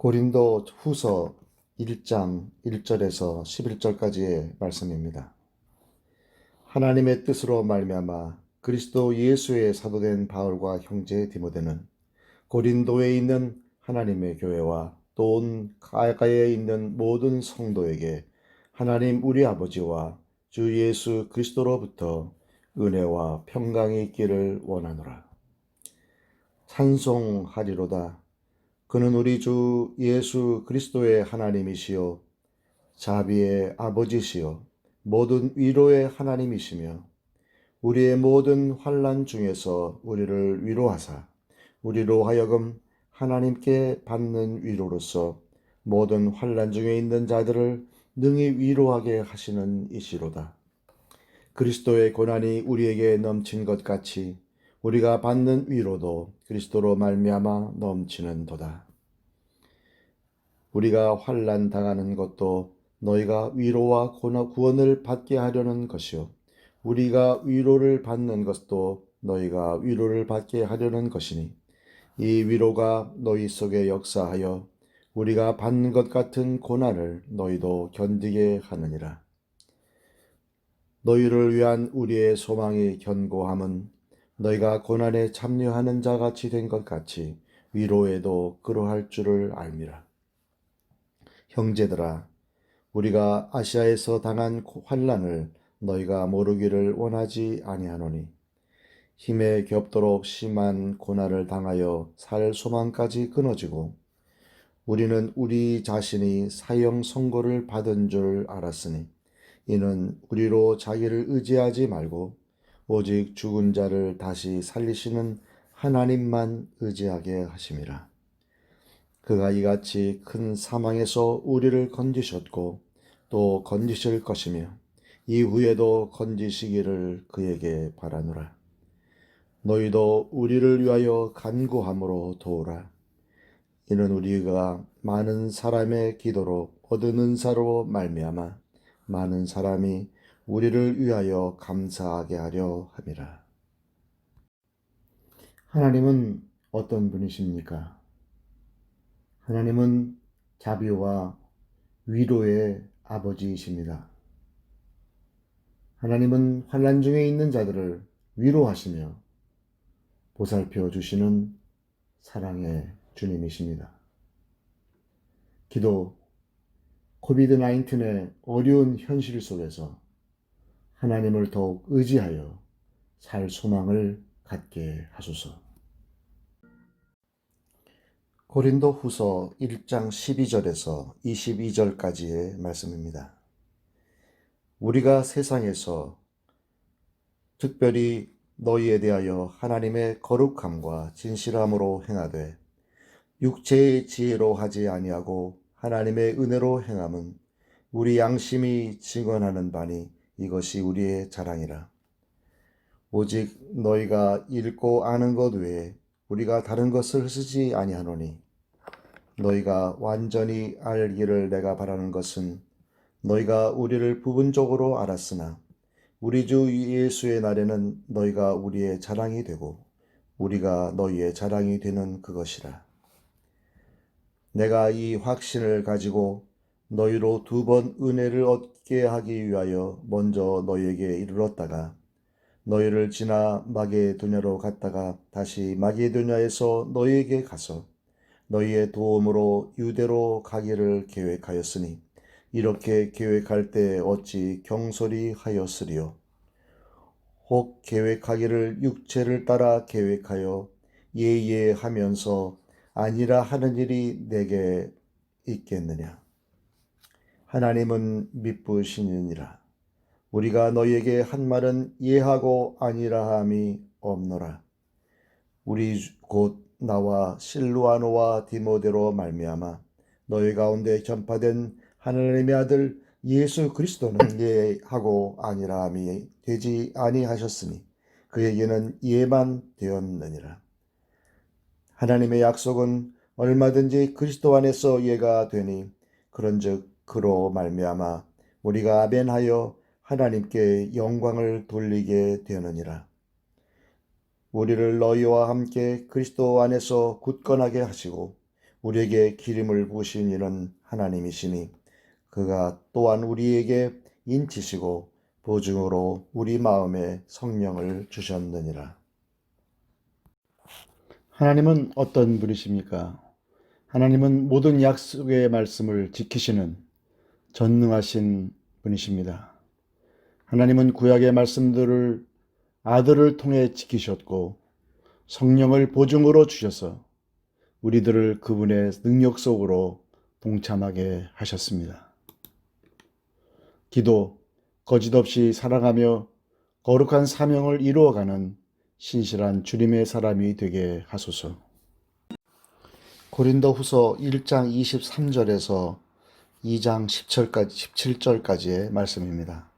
고린도 후서 1장 1절에서 11절까지의 말씀입니다. 하나님의 뜻으로 말미암아 그리스도 예수의 사도된 바울과 형제 디모데는 고린도에 있는 하나님의 교회와 또 온 가야가에 있는 모든 성도에게 하나님 우리 아버지와 주 예수 그리스도로부터 은혜와 평강이 있기를 원하노라. 찬송하리로다. 그는 우리 주 예수 그리스도의 하나님이시요 자비의 아버지시요 모든 위로의 하나님이시며 우리의 모든 환난 중에서 우리를 위로하사 우리로 하여금 하나님께 받는 위로로서 모든 환난 중에 있는 자들을 능히 위로하게 하시는 이시로다. 그리스도의 고난이 우리에게 넘친 것 같이 우리가 받는 위로도 그리스도로 말미암아 넘치는도다. 우리가 환난 당하는 것도 너희가 위로와 구원을 받게 하려는 것이요 우리가 위로를 받는 것도 너희가 위로를 받게 하려는 것이니 이 위로가 너희 속에 역사하여 우리가 받는 것 같은 고난을 너희도 견디게 하느니라. 너희를 위한 우리의 소망이 견고함은 너희가 고난에 참여하는 자같이 된 것 같이 위로에도 그러할 줄을 알미라. 형제들아, 우리가 아시아에서 당한 환난을 너희가 모르기를 원하지 아니하노니 힘에 겹도록 심한 고난을 당하여 살 소망까지 끊어지고 우리는 우리 자신이 사형 선고를 받은 줄 알았으니 이는 우리로 자기를 의지하지 말고 오직 죽은 자를 다시 살리시는 하나님만 의지하게 하심이라. 그가 이같이 큰 사망에서 우리를 건지셨고 또 건지실 것이며 이후에도 건지시기를 그에게 바라노라. 너희도 우리를 위하여 간구함으로 도우라. 이는 우리가 많은 사람의 기도로 얻은 은사로 말미암아 많은 사람이 우리를 위하여 감사하게 하려 함이라. 하나님은 어떤 분이십니까? 하나님은 자비와 위로의 아버지이십니다. 하나님은 환난 중에 있는 자들을 위로하시며 보살펴 주시는 사랑의 주님이십니다. 기도, 코비드-19의 어려운 현실 속에서 하나님을 더욱 의지하여 살 소망을 갖게 하소서. 고린도 후서 1장 12절에서 22절까지의 말씀입니다. 우리가 세상에서 특별히 너희에 대하여 하나님의 거룩함과 진실함으로 행하되 육체의 지혜로 하지 아니하고 하나님의 은혜로 행함은 우리 양심이 증언하는 바니 이것이 우리의 자랑이라. 오직 너희가 읽고 아는 것 외에 우리가 다른 것을 쓰지 아니하노니 너희가 완전히 알기를 내가 바라는 것은 너희가 우리를 부분적으로 알았으나 우리 주 예수의 날에는 너희가 우리의 자랑이 되고 우리가 너희의 자랑이 되는 그것이라. 내가 이 확신을 가지고 너희로 2번 은혜를 얻게 하기 위하여 먼저 너희에게 이르렀다가 너희를 지나 마게도냐로 갔다가 다시 마게도냐에서 너희에게 가서 너희의 도움으로 유대로 가기를 계획하였으니 이렇게 계획할 때 어찌 경솔히 하였으리요. 혹 계획하기를 육체를 따라 계획하여 예하면서 아니라 하는 일이 내게 있겠느냐. 하나님은 미쁘시니라. 우리가 너희에게 한 말은 예하고 아니라 함이 없노라. 우리 곧 나와 실루아노와 디모데로 말미암아 너희 가운데 전파된 하나님의 아들 예수 그리스도는 예하고 아니라함이 되지 아니하셨으니 그에게는 예만 되었느니라. 하나님의 약속은 얼마든지 그리스도 안에서 예가 되니 그런즉 그로 말미암아 우리가 아멘하여 하나님께 영광을 돌리게 되느니라. 우리를 너희와 함께 그리스도 안에서 굳건하게 하시고 우리에게 기름을 부으신 이는 하나님이시니 그가 또한 우리에게 인치시고 보증으로 우리 마음에 성령을 주셨느니라. 하나님은 어떤 분이십니까? 하나님은 모든 약속의 말씀을 지키시는 전능하신 분이십니다. 하나님은 구약의 말씀들을 아들을 통해 지키셨고 성령을 보증으로 주셔서 우리들을 그분의 능력 속으로 동참하게 하셨습니다. 기도, 거짓없이 사랑하며 거룩한 사명을 이루어가는 신실한 주님의 사람이 되게 하소서. 고린도후서 1장 23절에서 2장 17절까지의 말씀입니다.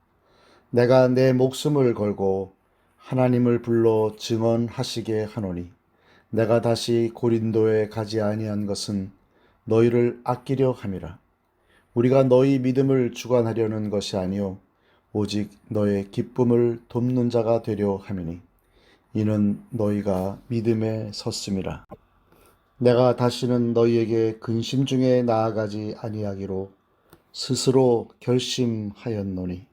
내가 내 목숨을 걸고 하나님을 불러 증언하시게 하노니 내가 다시 고린도에 가지 아니한 것은 너희를 아끼려 함이라. 우리가 너희 믿음을 주관하려는 것이 아니요 오직 너의 기쁨을 돕는 자가 되려 함이니 이는 너희가 믿음에 섰음이라. 내가 다시는 너희에게 근심 중에 나아가지 아니하기로 스스로 결심하였노니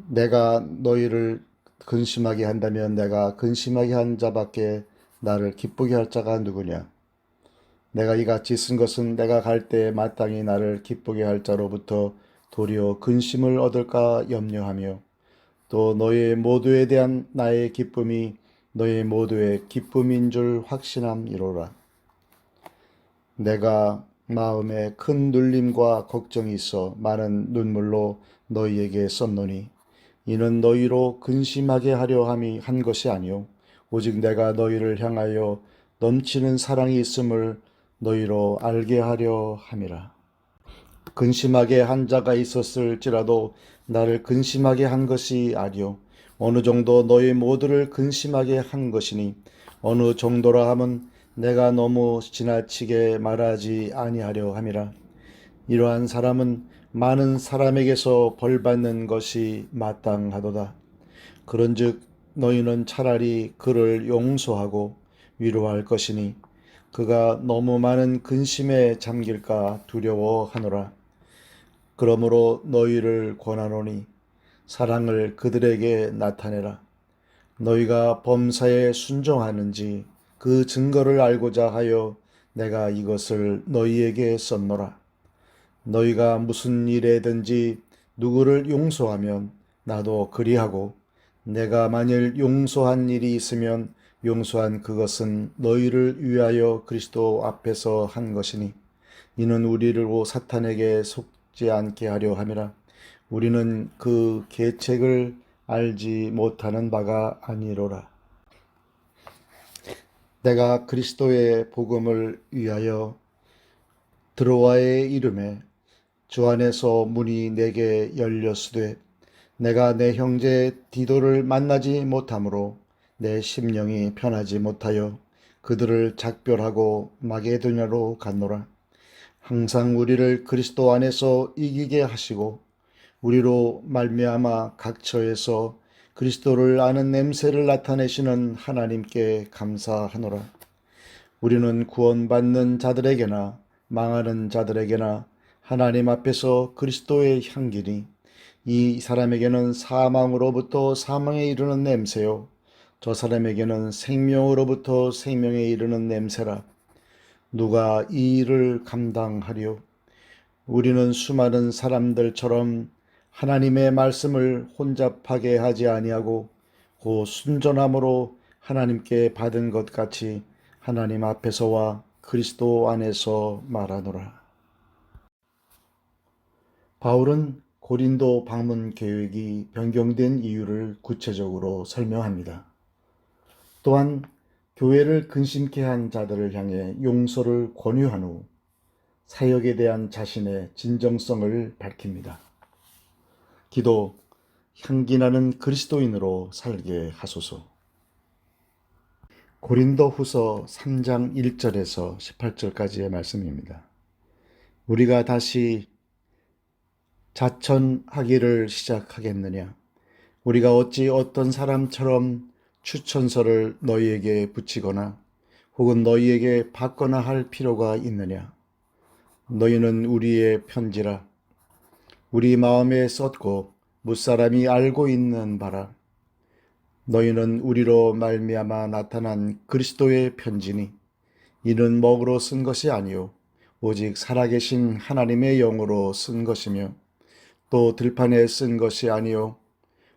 내가 너희를 근심하게 한다면 내가 근심하게 한 자밖에 나를 기쁘게 할 자가 누구냐? 내가 이같이 쓴 것은 내가 갈 때 마땅히 나를 기쁘게 할 자로부터 도리어 근심을 얻을까 염려하며 또 너희 모두에 대한 나의 기쁨이 너희 모두의 기쁨인 줄 확신함이로라. 내가 마음에 큰 눌림과 걱정이 있어 많은 눈물로 너희에게 썼노니 이는 너희로 근심하게 하려 함이 한 것이 아니요 오직 내가 너희를 향하여 넘치는 사랑이 있음을 너희로 알게 하려 함이라. 근심하게 한 자가 있었을지라도 나를 근심하게 한 것이 아니요 어느 정도 너희 모두를 근심하게 한 것이니 어느 정도라 함은 내가 너무 지나치게 말하지 아니하려 함이라. 이러한 사람은 많은 사람에게서 벌받는 것이 마땅하도다. 그런즉 너희는 차라리 그를 용서하고 위로할 것이니 그가 너무 많은 근심에 잠길까 두려워하노라. 그러므로 너희를 권하노니 사랑을 그들에게 나타내라. 너희가 범사에 순종하는지 그 증거를 알고자 하여 내가 이것을 너희에게 썼노라. 너희가 무슨 일에든지 누구를 용서하면 나도 그리하고 내가 만일 용서한 일이 있으면 용서한 그것은 너희를 위하여 그리스도 앞에서 한 것이니 이는 우리를 사탄에게 속지 않게 하려 함이라. 우리는 그 계책을 알지 못하는 바가 아니로라. 내가 그리스도의 복음을 위하여 드로아의 이름에 주 안에서 문이 내게 열렸으되 내가 내 형제 디도를 만나지 못하므로 내 심령이 편하지 못하여 그들을 작별하고 마게도냐로 갔노라. 항상 우리를 그리스도 안에서 이기게 하시고 우리로 말미암아 각처에서 그리스도를 아는 냄새를 나타내시는 하나님께 감사하노라. 우리는 구원받는 자들에게나 망하는 자들에게나 하나님 앞에서 그리스도의 향기니 이 사람에게는 사망으로부터 사망에 이르는 냄새요 저 사람에게는 생명으로부터 생명에 이르는 냄새라. 누가 이 일을 감당하리요? 우리는 수많은 사람들처럼 하나님의 말씀을 혼잡하게 하지 아니하고 곧 순전함으로 하나님께 받은 것 같이 하나님 앞에서와 그리스도 안에서 말하노라. 바울은 고린도 방문 계획이 변경된 이유를 구체적으로 설명합니다. 또한 교회를 근심케 한 자들을 향해 용서를 권유한 후 사역에 대한 자신의 진정성을 밝힙니다. 기도, 향기나는 그리스도인으로 살게 하소서. 고린도후서 3장 1절에서 18절까지의 말씀입니다. 우리가 다시 자천하기를 시작하겠느냐? 우리가 어찌 어떤 사람처럼 추천서를 너희에게 붙이거나 혹은 너희에게 받거나 할 필요가 있느냐? 너희는 우리의 편지라. 우리 마음에 썼고 무사람이 알고 있는 바라. 너희는 우리로 말미암아 나타난 그리스도의 편지니 이는 먹으로 쓴 것이 아니요 오직 살아계신 하나님의 영으로 쓴 것이며 또 들판에 쓴 것이 아니요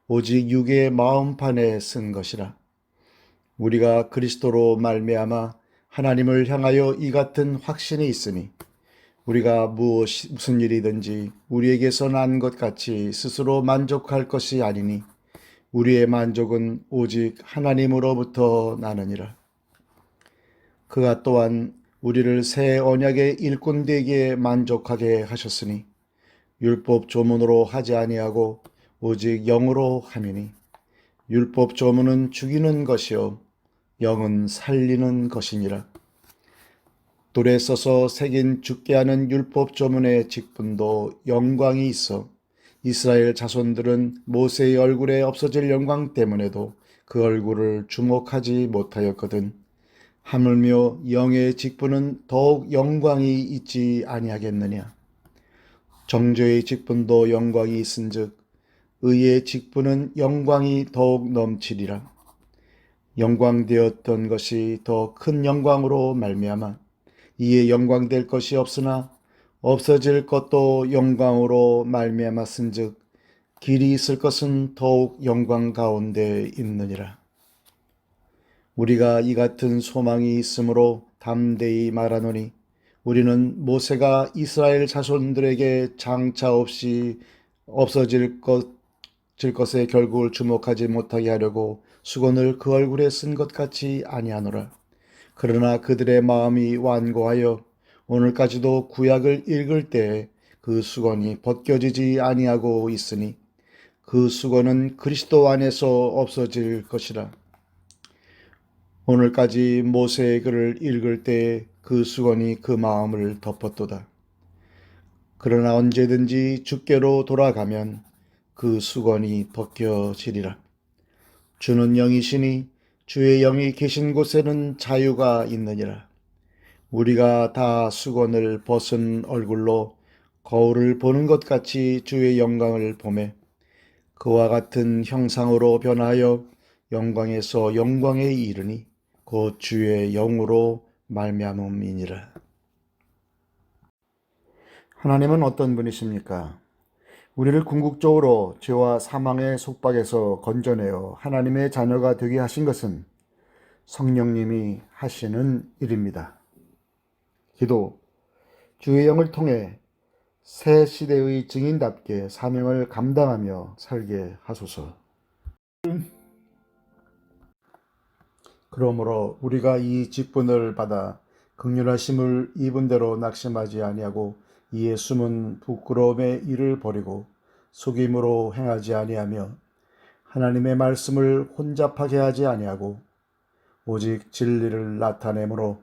오직 육의 마음판에 쓴 것이라. 우리가 그리스도로 말미암아 하나님을 향하여 이 같은 확신이 있으니 우리가 무슨 일이든지 우리에게서 난 것 같이 스스로 만족할 것이 아니니 우리의 만족은 오직 하나님으로부터 나느니라. 그가 또한 우리를 새 언약의 일꾼 되기에 만족하게 하셨으니 율법 조문으로 하지 아니하고 오직 영으로 함이니 율법 조문은 죽이는 것이요 영은 살리는 것이니라. 돌에 써서 새긴 죽게 하는 율법 조문의 직분도 영광이 있어 이스라엘 자손들은 모세의 얼굴에 없어질 영광 때문에도 그 얼굴을 주목하지 못하였거든. 하물며 영의 직분은 더욱 영광이 있지 아니하겠느냐. 정죄의 직분도 영광이 있은즉 의의 직분은 영광이 더욱 넘치리라. 영광되었던 것이 더 큰 영광으로 말미암아 이에 영광될 것이 없으나 없어질 것도 영광으로 말미암았은즉 길이 있을 것은 더욱 영광 가운데 있느니라. 우리가 이 같은 소망이 있으므로 담대히 말하노니 우리는 모세가 이스라엘 자손들에게 장차 없이 없어질 것의 결국을 주목하지 못하게 하려고 수건을 그 얼굴에 쓴 것 같이 아니하노라. 그러나 그들의 마음이 완고하여 오늘까지도 구약을 읽을 때 그 수건이 벗겨지지 아니하고 있으니 그 수건은 그리스도 안에서 없어질 것이라. 오늘까지 모세의 글을 읽을 때 그 수건이 그 마음을 덮었도다. 그러나 언제든지 주께로 돌아가면 그 수건이 벗겨지리라. 주는 영이시니 주의 영이 계신 곳에는 자유가 있느니라. 우리가 다 수건을 벗은 얼굴로 거울을 보는 것 같이 주의 영광을 보매 그와 같은 형상으로 변하여 영광에서 영광에 이르니 곧 주의 영으로 말미암음이니라. 하나님은 어떤 분이십니까? 우리를 궁극적으로 죄와 사망의 속박에서 건져내어 하나님의 자녀가 되게 하신 것은 성령님이 하시는 일입니다. 기도, 주의 영을 통해 새 시대의 증인답게 사명을 감당하며 살게 하소서. 그러므로 우리가 이 직분을 받아 긍휼하심을 입은 대로 낙심하지 아니하고 이에 숨은 부끄러움의 일을 버리고 속임으로 행하지 아니하며 하나님의 말씀을 혼잡하게 하지 아니하고 오직 진리를 나타내므로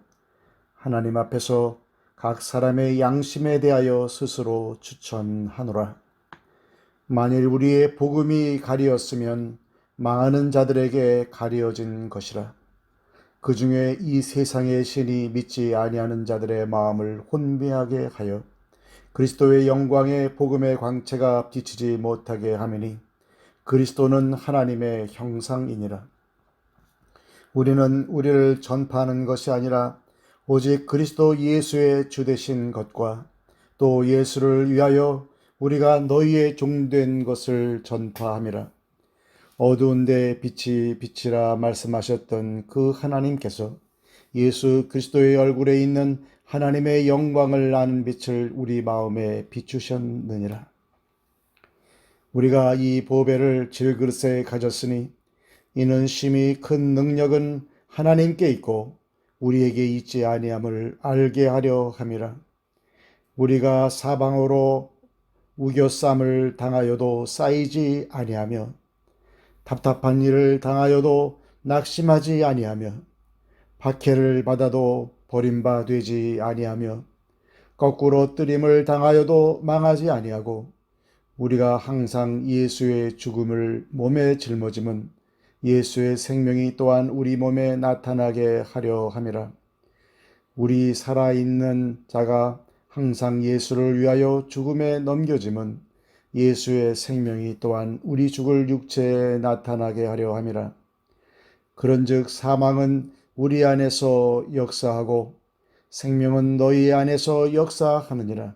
하나님 앞에서 각 사람의 양심에 대하여 스스로 추천하노라. 만일 우리의 복음이 가리었으면 망하는 자들에게 가리어진 것이라. 그 중에 이 세상의 신이 믿지 아니하는 자들의 마음을 혼미하게 하여 그리스도의 영광의 복음의 광채가 비치지 못하게 하매니 그리스도는 하나님의 형상이니라. 우리는 우리를 전파하는 것이 아니라 오직 그리스도 예수의 주되신 것과 또 예수를 위하여 우리가 너희의 종된 것을 전파함이라. 어두운 데 빛이 비치라 말씀하셨던 그 하나님께서 예수 그리스도의 얼굴에 있는 하나님의 영광을 아는 빛을 우리 마음에 비추셨느니라. 우리가 이 보배를 질그릇에 가졌으니 이는 심히 큰 능력은 하나님께 있고 우리에게 있지 아니함을 알게 하려 함이라. 우리가 사방으로 우겨쌈을 당하여도 쌓이지 아니하며 답답한 일을 당하여도 낙심하지 아니하며 박해를 받아도 버림바 되지 아니하며 거꾸로 뜨림을 당하여도 망하지 아니하고 우리가 항상 예수의 죽음을 몸에 짊어짐은 예수의 생명이 또한 우리 몸에 나타나게 하려 함이라. 우리 살아있는 자가 항상 예수를 위하여 죽음에 넘겨짐은 예수의 생명이 또한 우리 죽을 육체에 나타나게 하려 함이라. 그런즉 사망은 우리 안에서 역사하고 생명은 너희 안에서 역사하느니라.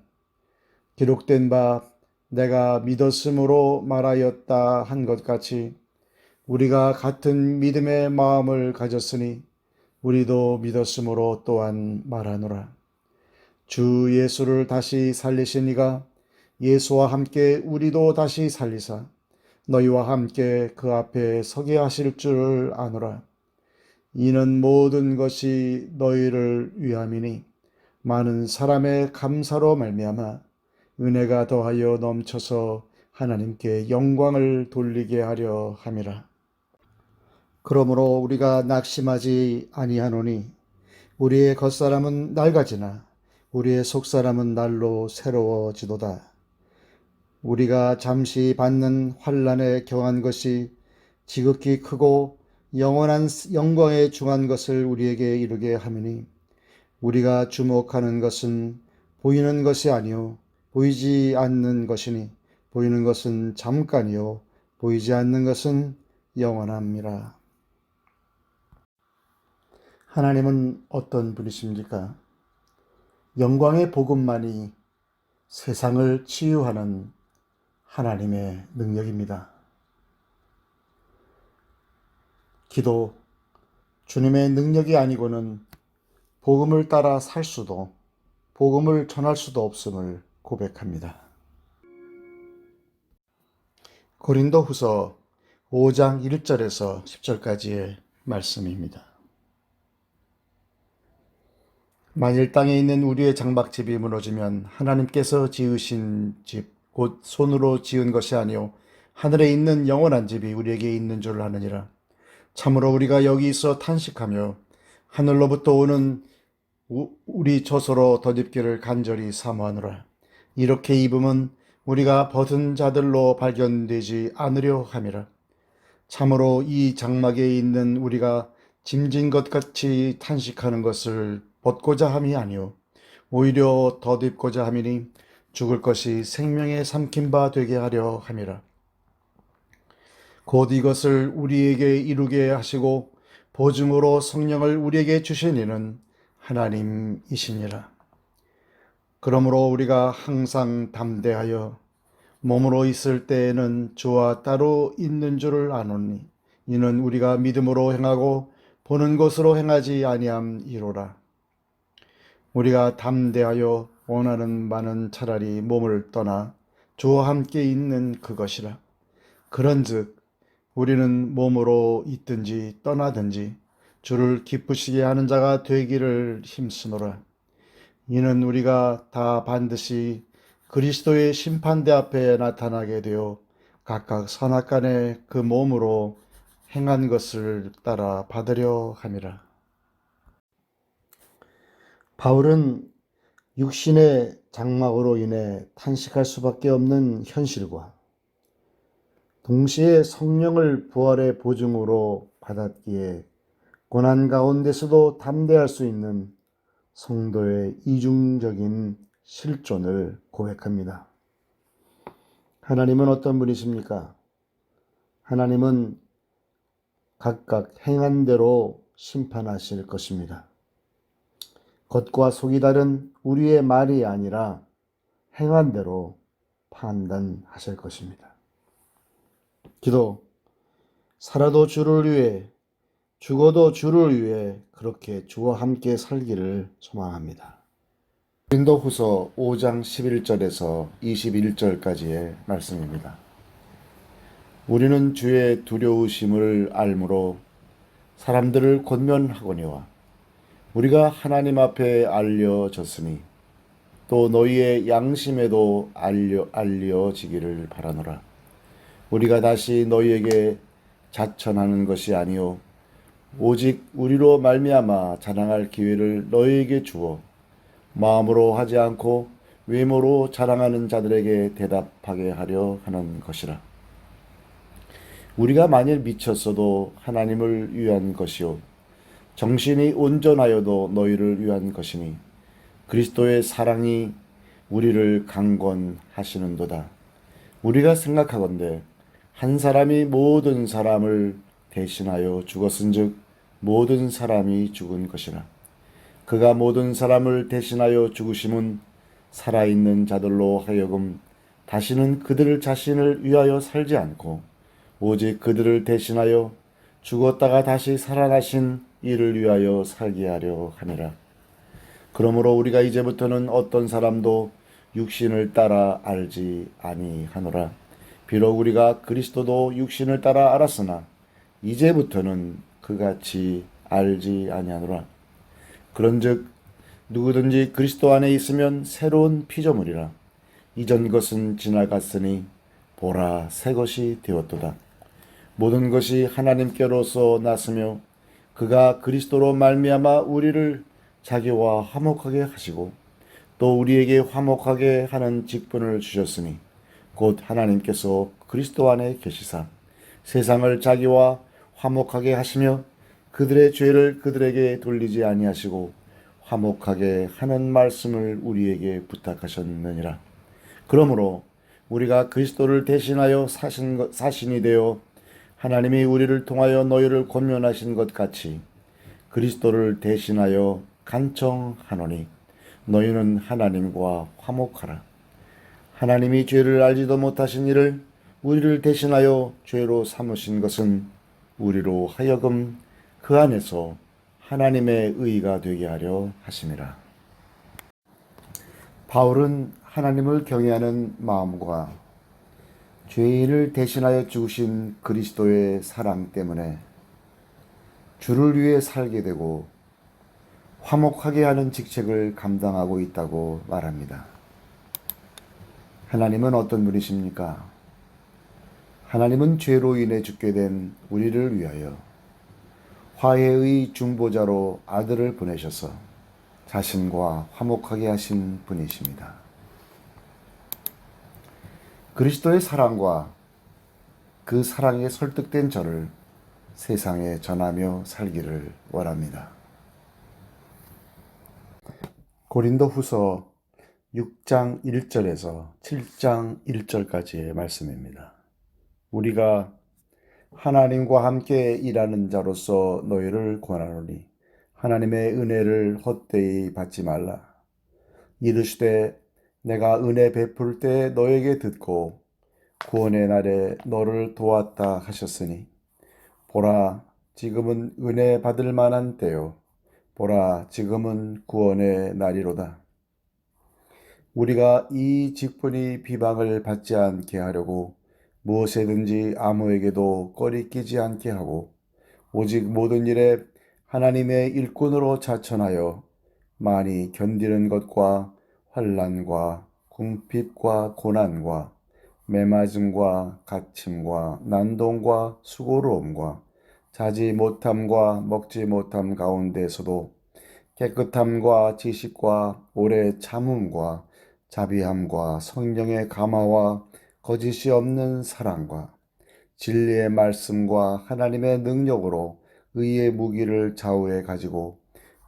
기록된 바 내가 믿었으므로 말하였다 한 것 같이 우리가 같은 믿음의 마음을 가졌으니 우리도 믿었으므로 또한 말하노라. 주 예수를 다시 살리신 이가 예수와 함께 우리도 다시 살리사 너희와 함께 그 앞에 서게 하실 줄 아노라. 이는 모든 것이 너희를 위함이니 많은 사람의 감사로 말미암아 은혜가 더하여 넘쳐서 하나님께 영광을 돌리게 하려 함이라. 그러므로 우리가 낙심하지 아니하노니 우리의 겉사람은 낡아지나 우리의 속사람은 날로 새로워지도다. 우리가 잠시 받는 환난에 경한 것이 지극히 크고 영원한 영광에 중한 것을 우리에게 이루게 함이니 우리가 주목하는 것은 보이는 것이 아니요 보이지 않는 것이니 보이는 것은 잠깐이요 보이지 않는 것은 영원함이라. 하나님은 어떤 분이십니까? 영광의 복음만이 세상을 치유하는 하나님의 능력입니다. 기도, 주님의 능력이 아니고는 복음을 따라 살 수도, 복음을 전할 수도 없음을 고백합니다. 고린도후서 5장 1절에서 10절까지의 말씀입니다. 만일 땅에 있는 우리의 장막집이 무너지면 하나님께서 지으신 집, 곧 손으로 지은 것이 아니요 하늘에 있는 영원한 집이 우리에게 있는 줄 아느니라. 참으로 우리가 여기 있어 탄식하며 하늘로부터 오는 우리 조서로 덧입기를 간절히 사모하노라. 이렇게 입음은 우리가 벗은 자들로 발견되지 않으려 함이라. 참으로 이 장막에 있는 우리가 짐진 것 같이 탄식하는 것을 벗고자 함이 아니요 오히려 덧입고자 함이니 죽을 것이 생명에 삼킨 바 되게 하려 함이라. 곧 이것을 우리에게 이루게 하시고 보증으로 성령을 우리에게 주신 이는 하나님이시니라. 그러므로 우리가 항상 담대하여 몸으로 있을 때에는 주와 따로 있는 줄을 아노니 이는 우리가 믿음으로 행하고 보는 것으로 행하지 아니함이로라. 우리가 담대하여 원하는 바는 차라리 몸을 떠나 주와 함께 있는 그것이라. 그런즉 우리는 몸으로 있든지 떠나든지 주를 기쁘시게 하는 자가 되기를 힘쓰노라. 이는 우리가 다 반드시 그리스도의 심판대 앞에 나타나게 되어 각각 선악간에 그 몸으로 행한 것을 따라 받으려 함이라. 바울은 육신의 장막으로 인해 탄식할 수밖에 없는 현실과 동시에 성령을 부활의 보증으로 받았기에 고난 가운데서도 담대할 수 있는 성도의 이중적인 실존을 고백합니다. 하나님은 어떤 분이십니까? 하나님은 각각 행한 대로 심판하실 것입니다. 겉과 속이 다른 우리의 말이 아니라 행한 대로 판단하실 것입니다. 기도, 살아도 주를 위해, 죽어도 주를 위해 그렇게 주와 함께 살기를 소망합니다. 고린도후서 5장 11절에서 21절까지의 말씀입니다. 우리는 주의 두려우심을 알므로 사람들을 권면하거니와 우리가 하나님 앞에 알려졌으니 또 너희의 양심에도 알려지기를 바라노라. 우리가 다시 너희에게 자천하는 것이 아니요 오직 우리로 말미암아 자랑할 기회를 너희에게 주어 마음으로 하지 않고 외모로 자랑하는 자들에게 대답하게 하려 하는 것이라. 우리가 만일 미쳤어도 하나님을 위한 것이요 정신이 온전하여도 너희를 위한 것이니 그리스도의 사랑이 우리를 강권하시는도다. 우리가 생각하건대 한 사람이 모든 사람을 대신하여 죽었은즉 모든 사람이 죽은 것이라. 그가 모든 사람을 대신하여 죽으심은 살아있는 자들로 하여금 다시는 그들 자신을 위하여 살지 않고 오직 그들을 대신하여 죽었다가 다시 살아나신 이를 위하여 살게 하려 함이라. 그러므로 우리가 이제부터는 어떤 사람도 육신을 따라 알지 아니하노라. 비록 우리가 그리스도도 육신을 따라 알았으나 이제부터는 그같이 알지 아니하노라. 그런즉 누구든지 그리스도 안에 있으면 새로운 피조물이라. 이전 것은 지나갔으니 보라 새 것이 되었도다. 모든 것이 하나님께로서 났으며 그가 그리스도로 말미암아 우리를 자기와 화목하게 하시고 또 우리에게 화목하게 하는 직분을 주셨으니 곧 하나님께서 그리스도 안에 계시사 세상을 자기와 화목하게 하시며 그들의 죄를 그들에게 돌리지 아니하시고 화목하게 하는 말씀을 우리에게 부탁하셨느니라. 그러므로 우리가 그리스도를 대신하여 사신이 되어 하나님이 우리를 통하여 너희를 권면하신 것 같이 그리스도를 대신하여 간청하노니 너희는 하나님과 화목하라. 하나님이 죄를 알지도 못하신 이를 우리를 대신하여 죄로 삼으신 것은 우리로 하여금 그 안에서 하나님의 의가 되게 하려 하심이라. 바울은 하나님을 경외하는 마음과 죄인을 대신하여 죽으신 그리스도의 사랑 때문에 주를 위해 살게 되고 화목하게 하는 직책을 감당하고 있다고 말합니다. 하나님은 어떤 분이십니까? 하나님은 죄로 인해 죽게 된 우리를 위하여 화해의 중보자로 아들을 보내셔서 자신과 화목하게 하신 분이십니다. 그리스도의 사랑과 그 사랑에 설득된 저를 세상에 전하며 살기를 원합니다. 고린도 후서 6장 1절에서 7장 1절까지의 말씀입니다. 우리가 하나님과 함께 일하는 자로서 너희를 권하노니 하나님의 은혜를 헛되이 받지 말라. 이르시되 내가 은혜 베풀 때 너에게 듣고 구원의 날에 너를 도왔다 하셨으니 보라 지금은 은혜 받을 만한 때요 보라 지금은 구원의 날이로다. 우리가 이 직분이 비방을 받지 않게 하려고 무엇에든지 아무에게도 꺼리끼지 않게 하고 오직 모든 일에 하나님의 일꾼으로 자천하여 많이 견디는 것과 환난과 궁핍과 고난과 매맞음과 갇힘과 난동과 수고로움과 자지 못함과 먹지 못함 가운데서도 깨끗함과 지식과 오래 참음과 자비함과 성령의 감화와 거짓이 없는 사랑과 진리의 말씀과 하나님의 능력으로 의의 무기를 좌우에 가지고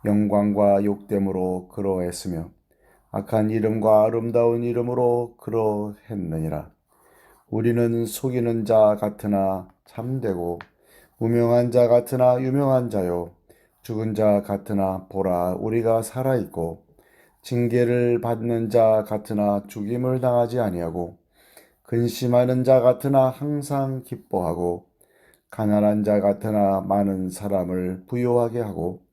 영광과 욕됨으로 그러했으며 악한 이름과 아름다운 이름으로 그러했느니라. 우리는 속이는 자 같으나 참되고 무명한 자 같으나 유명한 자요 죽은 자 같으나 보라 우리가 살아있고 징계를 받는 자 같으나 죽임을 당하지 아니하고 근심하는 자 같으나 항상 기뻐하고 가난한 자 같으나 많은 사람을 부요하게 하고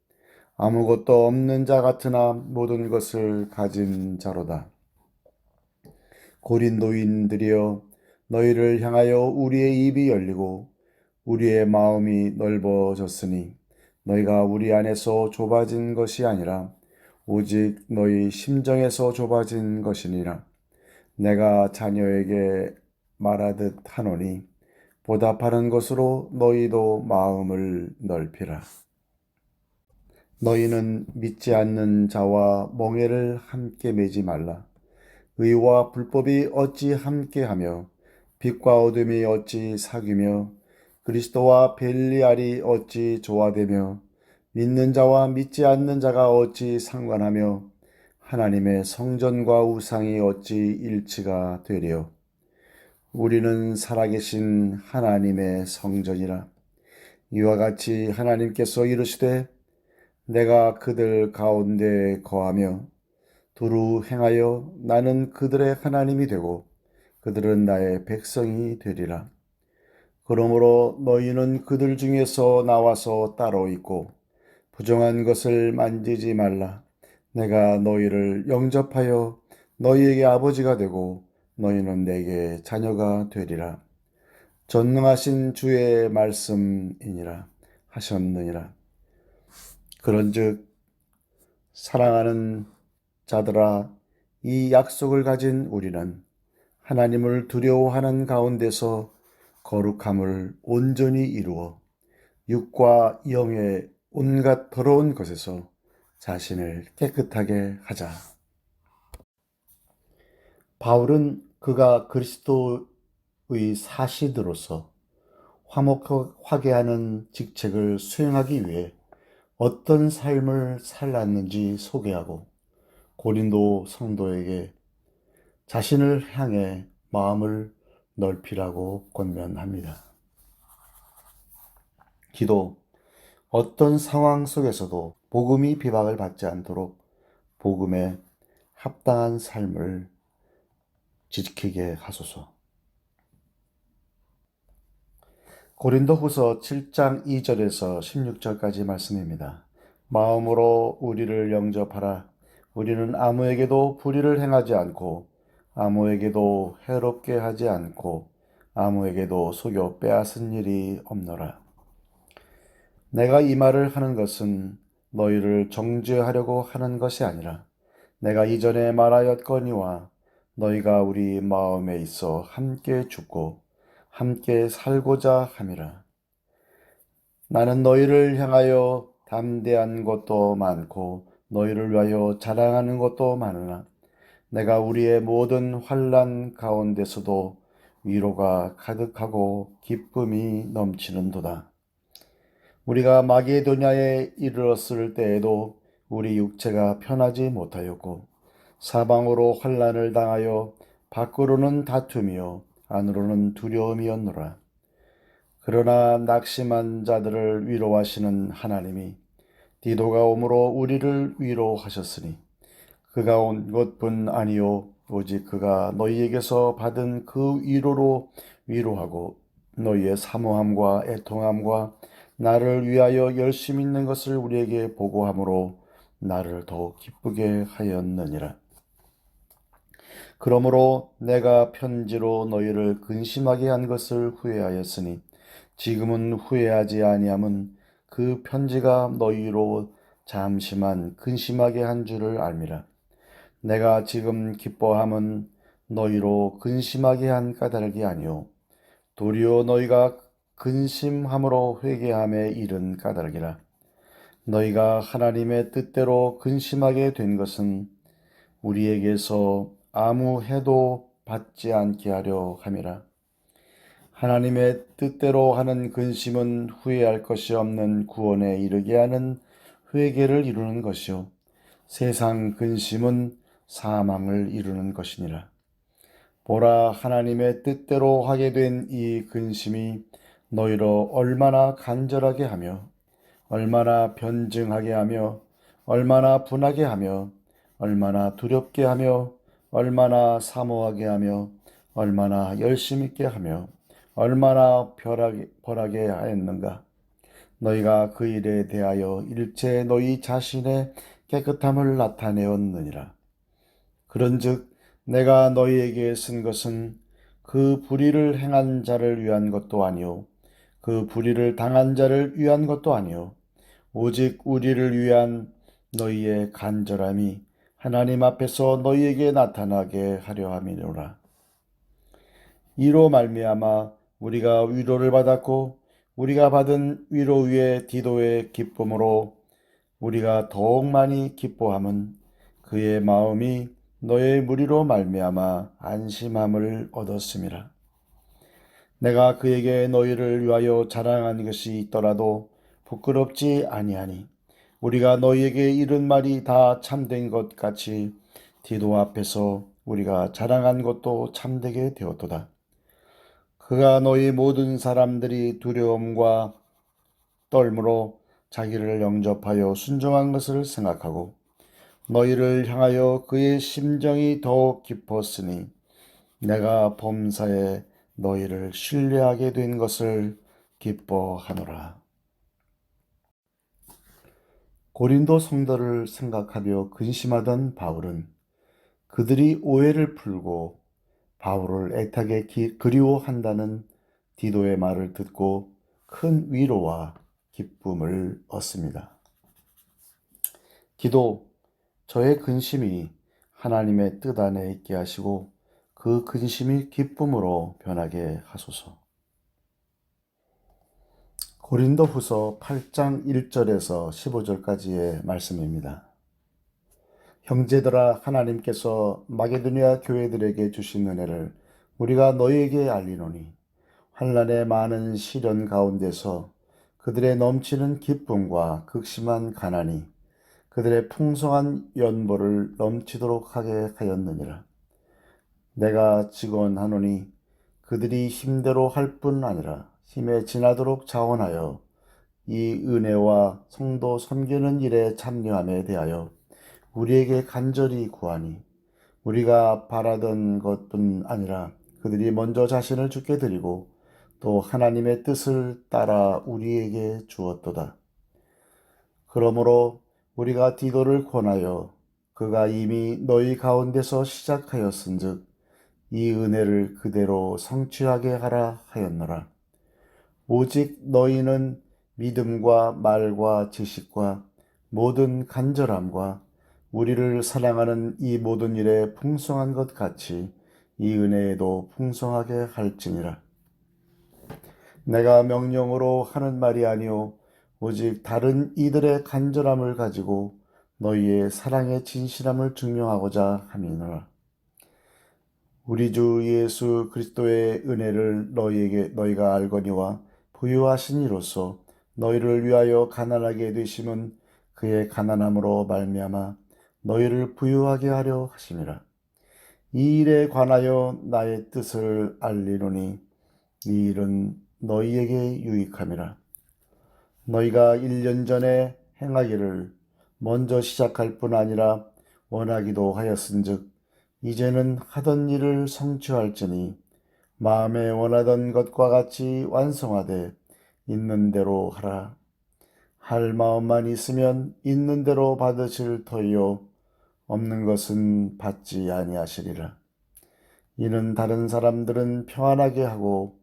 아무것도 없는 자 같으나 모든 것을 가진 자로다. 고린도인들이여 너희를 향하여 우리의 입이 열리고 우리의 마음이 넓어졌으니 너희가 우리 안에서 좁아진 것이 아니라 오직 너희 심정에서 좁아진 것이니라. 내가 자녀에게 말하듯 하노니 보답하는 것으로 너희도 마음을 넓히라. 너희는 믿지 않는 자와 멍에를 함께 매지 말라. 의와 불법이 어찌 함께하며 빛과 어둠이 어찌 사귀며 그리스도와 벨리알이 어찌 조화되며 믿는 자와 믿지 않는 자가 어찌 상관하며 하나님의 성전과 우상이 어찌 일치가 되리요. 우리는 살아계신 하나님의 성전이라. 이와 같이 하나님께서 이르시되 내가 그들 가운데 거하며 두루 행하여 나는 그들의 하나님이 되고 그들은 나의 백성이 되리라. 그러므로 너희는 그들 중에서 나와서 따로 있고 부정한 것을 만지지 말라. 내가 너희를 영접하여 너희에게 아버지가 되고 너희는 내게 자녀가 되리라. 전능하신 주의 말씀이니라 하셨느니라. 그런즉 사랑하는 자들아, 이 약속을 가진 우리는 하나님을 두려워하는 가운데서 거룩함을 온전히 이루어 육과 영의 온갖 더러운 것에서 자신을 깨끗하게 하자. 바울은 그가 그리스도의 사시드로서 화목하게 하는 직책을 수행하기 위해 어떤 삶을 살았는지 소개하고 고린도 성도에게 자신을 향해 마음을 넓히라고 권면합니다. 기도, 어떤 상황 속에서도 복음이 비방을 받지 않도록 복음에 합당한 삶을 지키게 하소서. 고린도후서 7장 2절에서 16절까지 말씀입니다. 마음으로 우리를 영접하라. 우리는 아무에게도 불의를 행하지 않고 아무에게도 해롭게 하지 않고 아무에게도 속여 빼앗은 일이 없노라. 내가 이 말을 하는 것은 너희를 정죄하려고 하는 것이 아니라 내가 이전에 말하였거니와 너희가 우리 마음에 있어 함께 죽고 함께 살고자 함이라. 나는 너희를 향하여 담대한 것도 많고 너희를 위하여 자랑하는 것도 많으나 내가 우리의 모든 환난 가운데서도 위로가 가득하고 기쁨이 넘치는도다. 우리가 마게도냐에 이르렀을 때에도 우리 육체가 편하지 못하였고 사방으로 환난을 당하여 밖으로는 다툼이요 안으로는 두려움이었노라. 그러나 낙심한 자들을 위로하시는 하나님이 디도가 오므로 우리를 위로하셨으니 그가 온 것뿐 아니요 오직 그가 너희에게서 받은 그 위로로 위로하고 너희의 사모함과 애통함과 나를 위하여 열심 있는 것을 우리에게 보고함으로 나를 더욱 기쁘게 하였느니라. 그러므로 내가 편지로 너희를 근심하게 한 것을 후회하였으니 지금은 후회하지 아니함은 그 편지가 너희로 잠시만 근심하게 한 줄을 알미라. 내가 지금 기뻐함은 너희로 근심하게 한 까닭이 아니요 도리어 너희가 근심함으로 회개함에 이른 까닭이라. 너희가 하나님의 뜻대로 근심하게 된 것은 우리에게서 아무 해도 받지 않게 하려 함이라. 하나님의 뜻대로 하는 근심은 후회할 것이 없는 구원에 이르게 하는 회개를 이루는 것이요 세상 근심은 사망을 이루는 것이니라. 보라, 하나님의 뜻대로 하게 된 이 근심이 너희로 얼마나 간절하게 하며 얼마나 변증하게 하며 얼마나 분하게 하며 얼마나 두렵게 하며 얼마나 사모하게 하며 얼마나 열심 있게 하며 얼마나 벌하게 하였는가. 너희가 그 일에 대하여 일체 너희 자신의 깨끗함을 나타내었느니라. 그런즉 내가 너희에게 쓴 것은 그 불의를 행한 자를 위한 것도 아니요 그 불의를 당한 자를 위한 것도 아니요 오직 우리를 위한 너희의 간절함이 하나님 앞에서 너희에게 나타나게 하려 함이노라. 이로 말미암아 우리가 위로를 받았고 우리가 받은 위로 위에 디도의 기쁨으로 우리가 더욱 많이 기뻐함은 그의 마음이 너의 무리로 말미암아 안심함을 얻었음이라. 내가 그에게 너희를 위하여 자랑한 것이 있더라도 부끄럽지 아니하니 우리가 너희에게 이른 말이 다 참된 것 같이 디도 앞에서 우리가 자랑한 것도 참되게 되었도다. 그가 너희 모든 사람들이 두려움과 떨므로 자기를 영접하여 순종한 것을 생각하고 너희를 향하여 그의 심정이 더욱 깊었으니 내가 범사에 너희를 신뢰하게 된 것을 기뻐하노라. 고린도 성도를 생각하며 근심하던 바울은 그들이 오해를 풀고 바울을 애타게 그리워한다는 디도의 말을 듣고 큰 위로와 기쁨을 얻습니다. 기도, 저의 근심이 하나님의 뜻 안에 있게 하시고 그 근심이 기쁨으로 변하게 하소서. 고린도후서 8장 1절에서 15절까지의 말씀입니다. 형제들아, 하나님께서 마게도니아 교회들에게 주신 은혜를 우리가 너희에게 알리노니 환난의 많은 시련 가운데서 그들의 넘치는 기쁨과 극심한 가난이 그들의 풍성한 연보를 넘치도록 하게 하였느니라. 내가 직언하노니 그들이 힘대로 할 뿐 아니라 힘에 지나도록 자원하여 이 은혜와 성도 섬기는 일에 참여함에 대하여 우리에게 간절히 구하니 우리가 바라던 것뿐 아니라 그들이 먼저 자신을 주께 드리고 또 하나님의 뜻을 따라 우리에게 주었도다. 그러므로 우리가 디도를 권하여 그가 이미 너희 가운데서 시작하였은즉 이 은혜를 그대로 성취하게 하라 하였노라. 오직 너희는 믿음과 말과 지식과 모든 간절함과 우리를 사랑하는 이 모든 일에 풍성한 것 같이 이 은혜에도 풍성하게 할지니라. 내가 명령으로 하는 말이 아니요 오직 다른 이들의 간절함을 가지고 너희의 사랑의 진실함을 증명하고자 함이노라. 우리 주 예수 그리스도의 은혜를 너희가 알거니와 부유하신 이로써 너희를 위하여 가난하게 되심은 그의 가난함으로 말미암아 너희를 부유하게 하려 하심이라. 이 일에 관하여 나의 뜻을 알리노니 이 일은 너희에게 유익함이라. 너희가 1년 전에 행하기를 먼저 시작할 뿐 아니라 원하기도 하였은즉 이제는 하던 일을 성취할지니 마음에 원하던 것과 같이 완성하되 있는 대로 하라. 할 마음만 있으면 있는 대로 받으실 터이요 없는 것은 받지 아니하시리라. 이는 다른 사람들은 평안하게 하고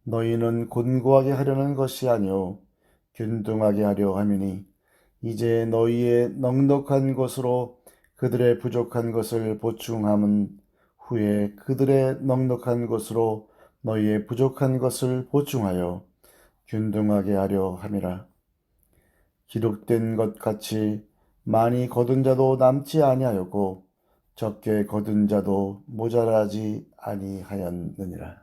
너희는 곤고하게 하려는 것이 아니요 균등하게 하려 함이니 이제 너희의 넉넉한 것으로 그들의 부족한 것을 보충함은 후에 그들의 넉넉한 것으로 너희의 부족한 것을 보충하여 균등하게 하려 함이라. 기록된 것 같이 많이 거둔 자도 남지 아니하였고 적게 거둔 자도 모자라지 아니하였느니라.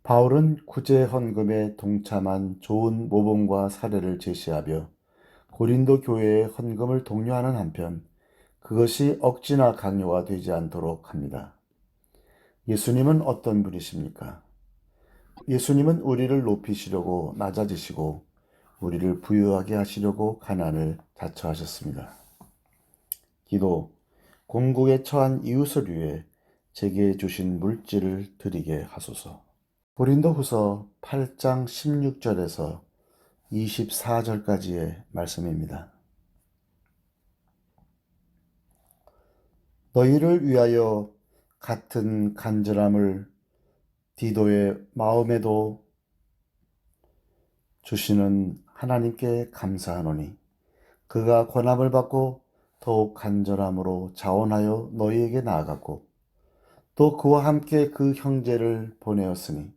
바울은 구제 헌금에 동참한 좋은 모범과 사례를 제시하며 고린도 교회의 헌금을 독려하는 한편 그것이 억지나 강요가 되지 않도록 합니다. 예수님은 어떤 분이십니까? 예수님은 우리를 높이시려고 낮아지시고 우리를 부유하게 하시려고 가난을 자처하셨습니다. 기도, 공국에 처한 이웃을 위해 제게 주신 물질을 드리게 하소서. 고린도후서 8장 16절에서 24절까지의 말씀입니다. 너희를 위하여 같은 간절함을 디도의 마음에도 주시는 하나님께 감사하노니 그가 권함을 받고 더욱 간절함으로 자원하여 너희에게 나아갔고 또 그와 함께 그 형제를 보내었으니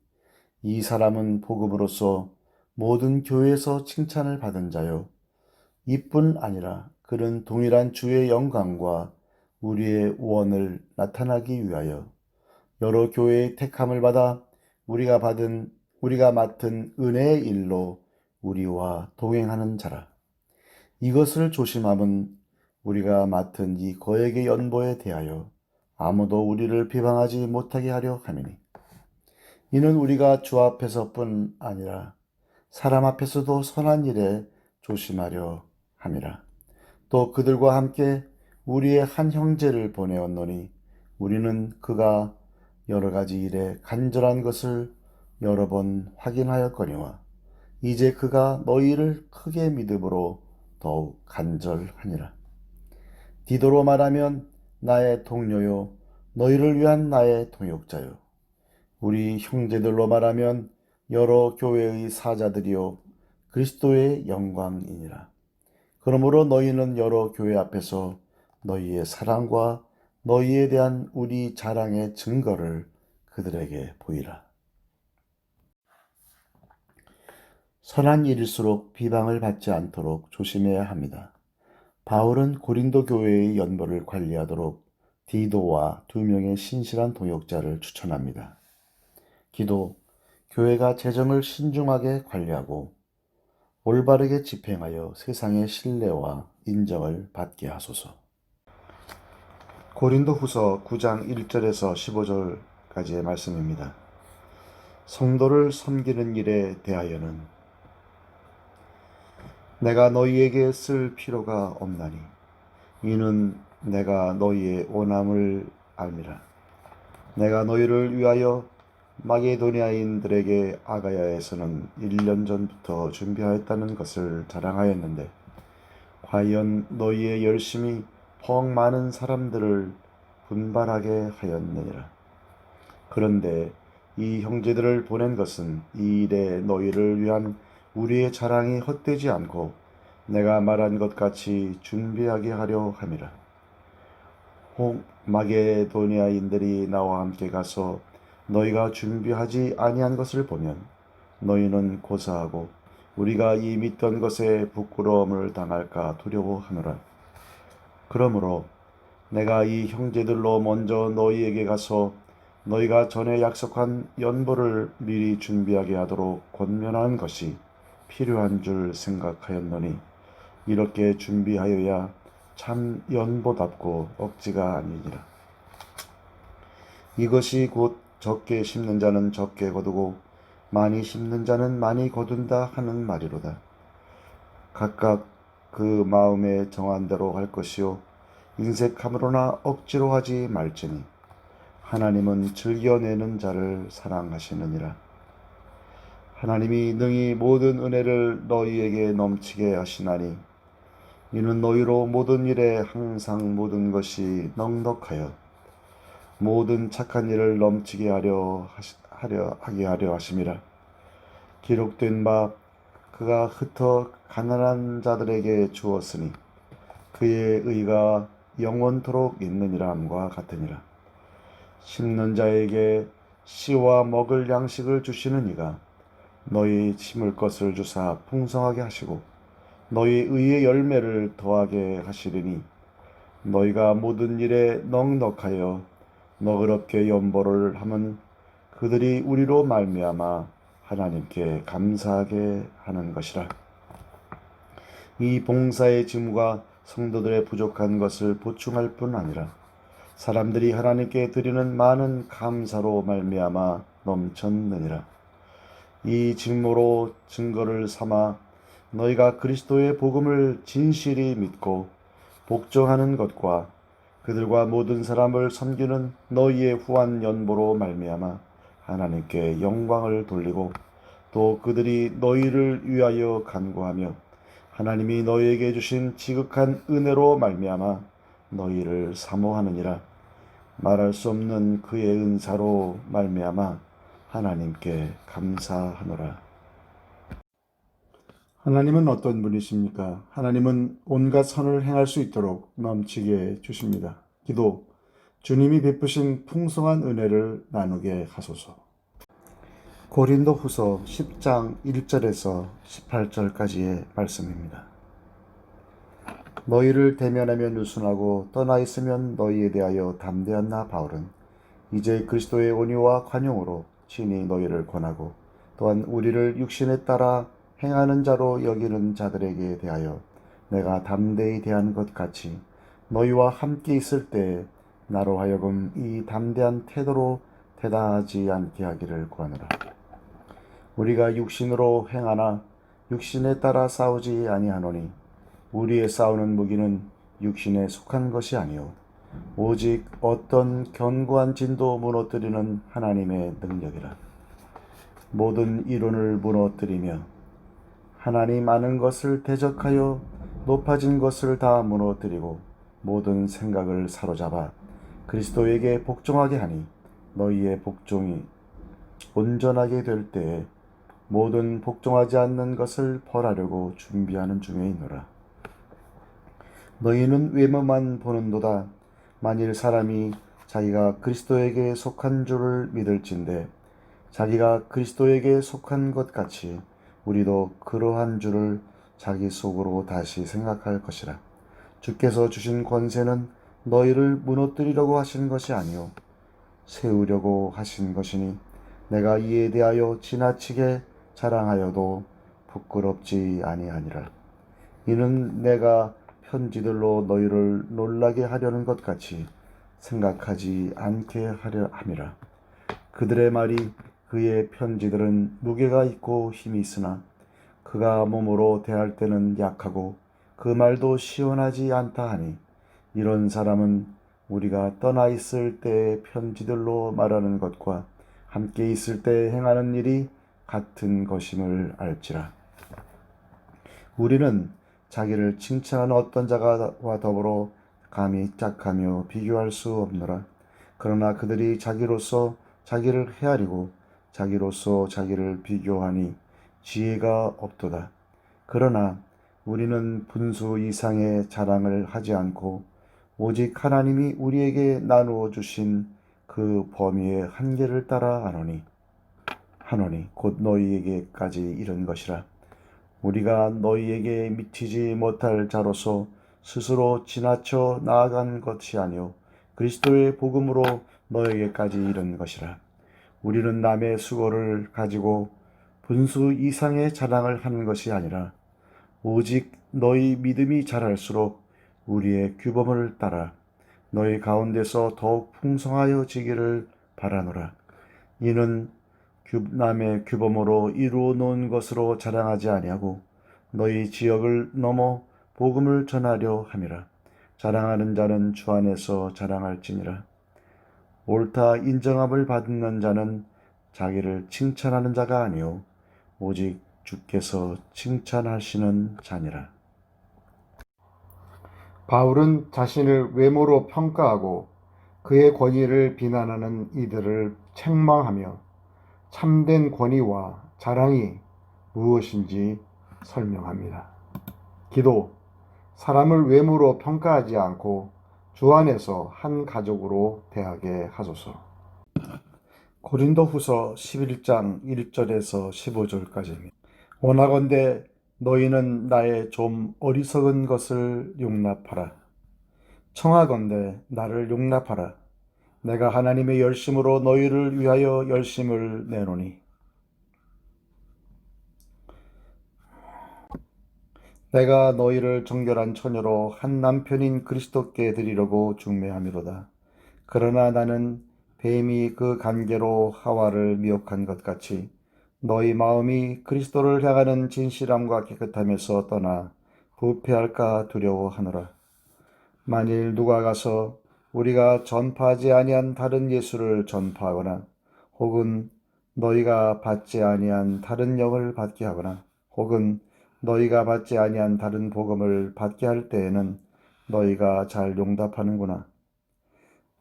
이 사람은 복음으로써 모든 교회에서 칭찬을 받은 자요 이뿐 아니라 그는 동일한 주의 영광과 우리의 원을 나타나기 위하여 여러 교회의 택함을 받아 우리가 받은 우리가 맡은 은혜의 일로 우리와 동행하는 자라. 이것을 조심함은 우리가 맡은 이 거액의 연보에 대하여 아무도 우리를 비방하지 못하게 하려 함이니, 이는 우리가 주 앞에서뿐 아니라 사람 앞에서도 선한 일에 조심하려 함이라. 또 그들과 함께 우리의 한 형제를 보내었노니 우리는 그가 여러 가지 일에 간절한 것을 여러 번 확인하였거니와 이제 그가 너희를 크게 믿음으로 더욱 간절하니라. 디도로 말하면 나의 동료요 너희를 위한 나의 동역자요, 우리 형제들로 말하면 여러 교회의 사자들이요 그리스도의 영광이니라. 그러므로 너희는 여러 교회 앞에서 너희의 사랑과 너희에 대한 우리 자랑의 증거를 그들에게 보이라. 선한 일일수록 비방을 받지 않도록 조심해야 합니다. 바울은 고린도 교회의 연보를 관리하도록 디도와 2명의 신실한 동역자를 추천합니다. 기도, 교회가 재정을 신중하게 관리하고 올바르게 집행하여 세상의 신뢰와 인정을 받게 하소서. 고린도 후서 9장 1절에서 15절까지의 말씀입니다. 성도를 섬기는 일에 대하여는 내가 너희에게 쓸 필요가 없나니 이는 내가 너희의 원함을 알미라. 내가 너희를 위하여 마게도니아인들에게 아가야에서는 1년 전부터 준비하였다는 것을 자랑하였는데 과연 너희의 열심이 퍽 많은 사람들을 분발하게 하였느니라. 그런데 이 형제들을 보낸 것은 이 일에 너희를 위한 우리의 자랑이 헛되지 않고 내가 말한 것 같이 준비하게 하려 함이라. 혹 마게도니아인들이 나와 함께 가서 너희가 준비하지 아니한 것을 보면 너희는 고사하고 우리가 이 믿던 것에 부끄러움을 당할까 두려워하노라. 그러므로 내가 이 형제들로 먼저 너희에게 가서 너희가 전에 약속한 연보를 미리 준비하게 하도록 권면하는 것이 필요한 줄 생각하였노니 이렇게 준비하여야 참 연보답고 억지가 아니니라. 이것이 곧 적게 심는 자는 적게 거두고 많이 심는 자는 많이 거둔다 하는 말이로다. 각각 그 마음에 정한 대로 할 것이요 인색함으로나 억지로 하지 말지니 하나님은 즐겨내는 자를 사랑하시느니라. 하나님이 능히 모든 은혜를 너희에게 넘치게 하시나니 이는 너희로 모든 일에 항상 모든 것이 넉넉하여 모든 착한 일을 넘치게 하게 하려 하심이라. 기록된 바 그가 흩어 가난한 자들에게 주었으니 그의 의가 영원토록 있느니라 함과 같으니라. 심는 자에게 씨와 먹을 양식을 주시는 이가 너희 심을 것을 주사 풍성하게 하시고 너희 의의 열매를 더하게 하시리니 너희가 모든 일에 넉넉하여 너그럽게 연보를 함은 그들이 우리로 말미암아 하나님께 감사하게 하는 것이라. 이 봉사의 직무가 성도들의 부족한 것을 보충할 뿐 아니라 사람들이 하나님께 드리는 많은 감사로 말미암아 넘쳤느니라. 이 직무로 증거를 삼아 너희가 그리스도의 복음을 진실이 믿고 복종하는 것과 그들과 모든 사람을 섬기는 너희의 후한 연보로 말미암아 하나님께 영광을 돌리고 또 그들이 너희를 위하여 간구하며 하나님이 너희에게 주신 지극한 은혜로 말미암아 너희를 사모하느니라. 말할 수 없는 그의 은사로 말미암아 하나님께 감사하노라. 하나님은 어떤 분이십니까? 하나님은 온갖 선을 행할 수 있도록 넘치게 주십니다. 기도, 주님이 베푸신 풍성한 은혜를 나누게 하소서. 고린도 후서 10장 1절에서 18절까지의 말씀입니다. 너희를 대면하면 유순하고 떠나 있으면 너희에 대하여 담대한 나 바울은 이제 그리스도의 온유와 관용으로 친히 너희를 권하고 또한 우리를 육신에 따라 행하는 자로 여기는 자들에게 대하여 내가 담대히 대한 것 같이 너희와 함께 있을 때 나로 하여금 이 담대한 태도로 대답하지 않게 하기를 구하노라. 우리가 육신으로 행하나 육신에 따라 싸우지 아니하노니 우리의 싸우는 무기는 육신에 속한 것이 아니요 오직 어떤 견고한 진도 무너뜨리는 하나님의 능력이라. 모든 이론을 무너뜨리며 하나님 아는 것을 대적하여 높아진 것을 다 무너뜨리고 모든 생각을 사로잡아 그리스도에게 복종하게 하니 너희의 복종이 온전하게 될 때에 모든 복종하지 않는 것을 벌하려고 준비하는 중에 있노라. 너희는 외모만 보는도다. 만일 사람이 자기가 그리스도에게 속한 줄을 믿을진대 자기가 그리스도에게 속한 것 같이 우리도 그러한 줄을 자기 속으로 다시 생각할 것이라. 주께서 주신 권세는 너희를 무너뜨리려고 하신 것이 아니요 세우려고 하신 것이니 내가 이에 대하여 지나치게 자랑하여도 부끄럽지 아니하니라. 이는 내가 편지들로 너희를 놀라게 하려는 것 같이 생각하지 않게 하려 함이라. 그들의 말이 그의 편지들은 무게가 있고 힘이 있으나 그가 몸으로 대할 때는 약하고 그 말도 시원하지 않다 하니 이런 사람은 우리가 떠나 있을 때의 편지들로 말하는 것과 함께 있을 때 행하는 일이 같은 것임을 알지라. 우리는 자기를 칭찬하는 어떤 자와 더불어 감히 짝하며 비교할 수 없노라. 그러나 그들이 자기로서 자기를 헤아리고 자기로서 자기를 비교하니 지혜가 없도다. 그러나 우리는 분수 이상의 자랑을 하지 않고 오직 하나님이 우리에게 나누어 주신 그 범위의 한계를 따라 하노니 곧 너희에게까지 이른 것이라. 우리가 너희에게 미치지 못할 자로서 스스로 지나쳐 나아간 것이 아니요 그리스도의 복음으로 너희에게까지 이른 것이라. 우리는 남의 수고를 가지고 분수 이상의 자랑을 하는 것이 아니라 오직 너희 믿음이 자랄수록 우리의 규범을 따라 너희 가운데서 더욱 풍성하여지기를 바라노라. 이는 남의 규범으로 이루어 놓은 것으로 자랑하지 아니하고 너희 지역을 넘어 복음을 전하려 함이라. 자랑하는 자는 주 안에서 자랑할지니라. 옳다 인정함을 받는 자는 자기를 칭찬하는 자가 아니요 오직 주께서 칭찬하시는 자니라. 바울은 자신을 외모로 평가하고 그의 권위를 비난하는 이들을 책망하며 참된 권위와 자랑이 무엇인지 설명합니다. 기도, 사람을 외모로 평가하지 않고 주 안에서 한 가족으로 대하게 하소서. 고린도후서 11장 1절에서 15절까지입니다. 원하건대 너희는 나의 좀 어리석은 것을 용납하라. 청하건대 나를 용납하라. 내가 하나님의 열심으로 너희를 위하여 열심을 내노니 내가 너희를 정결한 처녀로 한 남편인 그리스도께 드리려고 중매함이로다. 그러나 나는 뱀이 그 관계로 하와를 미혹한 것 같이 너희 마음이 그리스도를 향하는 진실함과 깨끗함에서 떠나 부패할까 두려워하노라. 만일 누가 가서 우리가 전파하지 아니한 다른 예수를 전파하거나 혹은 너희가 받지 아니한 다른 영을 받게 하거나 혹은 너희가 받지 아니한 다른 복음을 받게 할 때에는 너희가 잘 용답하는구나.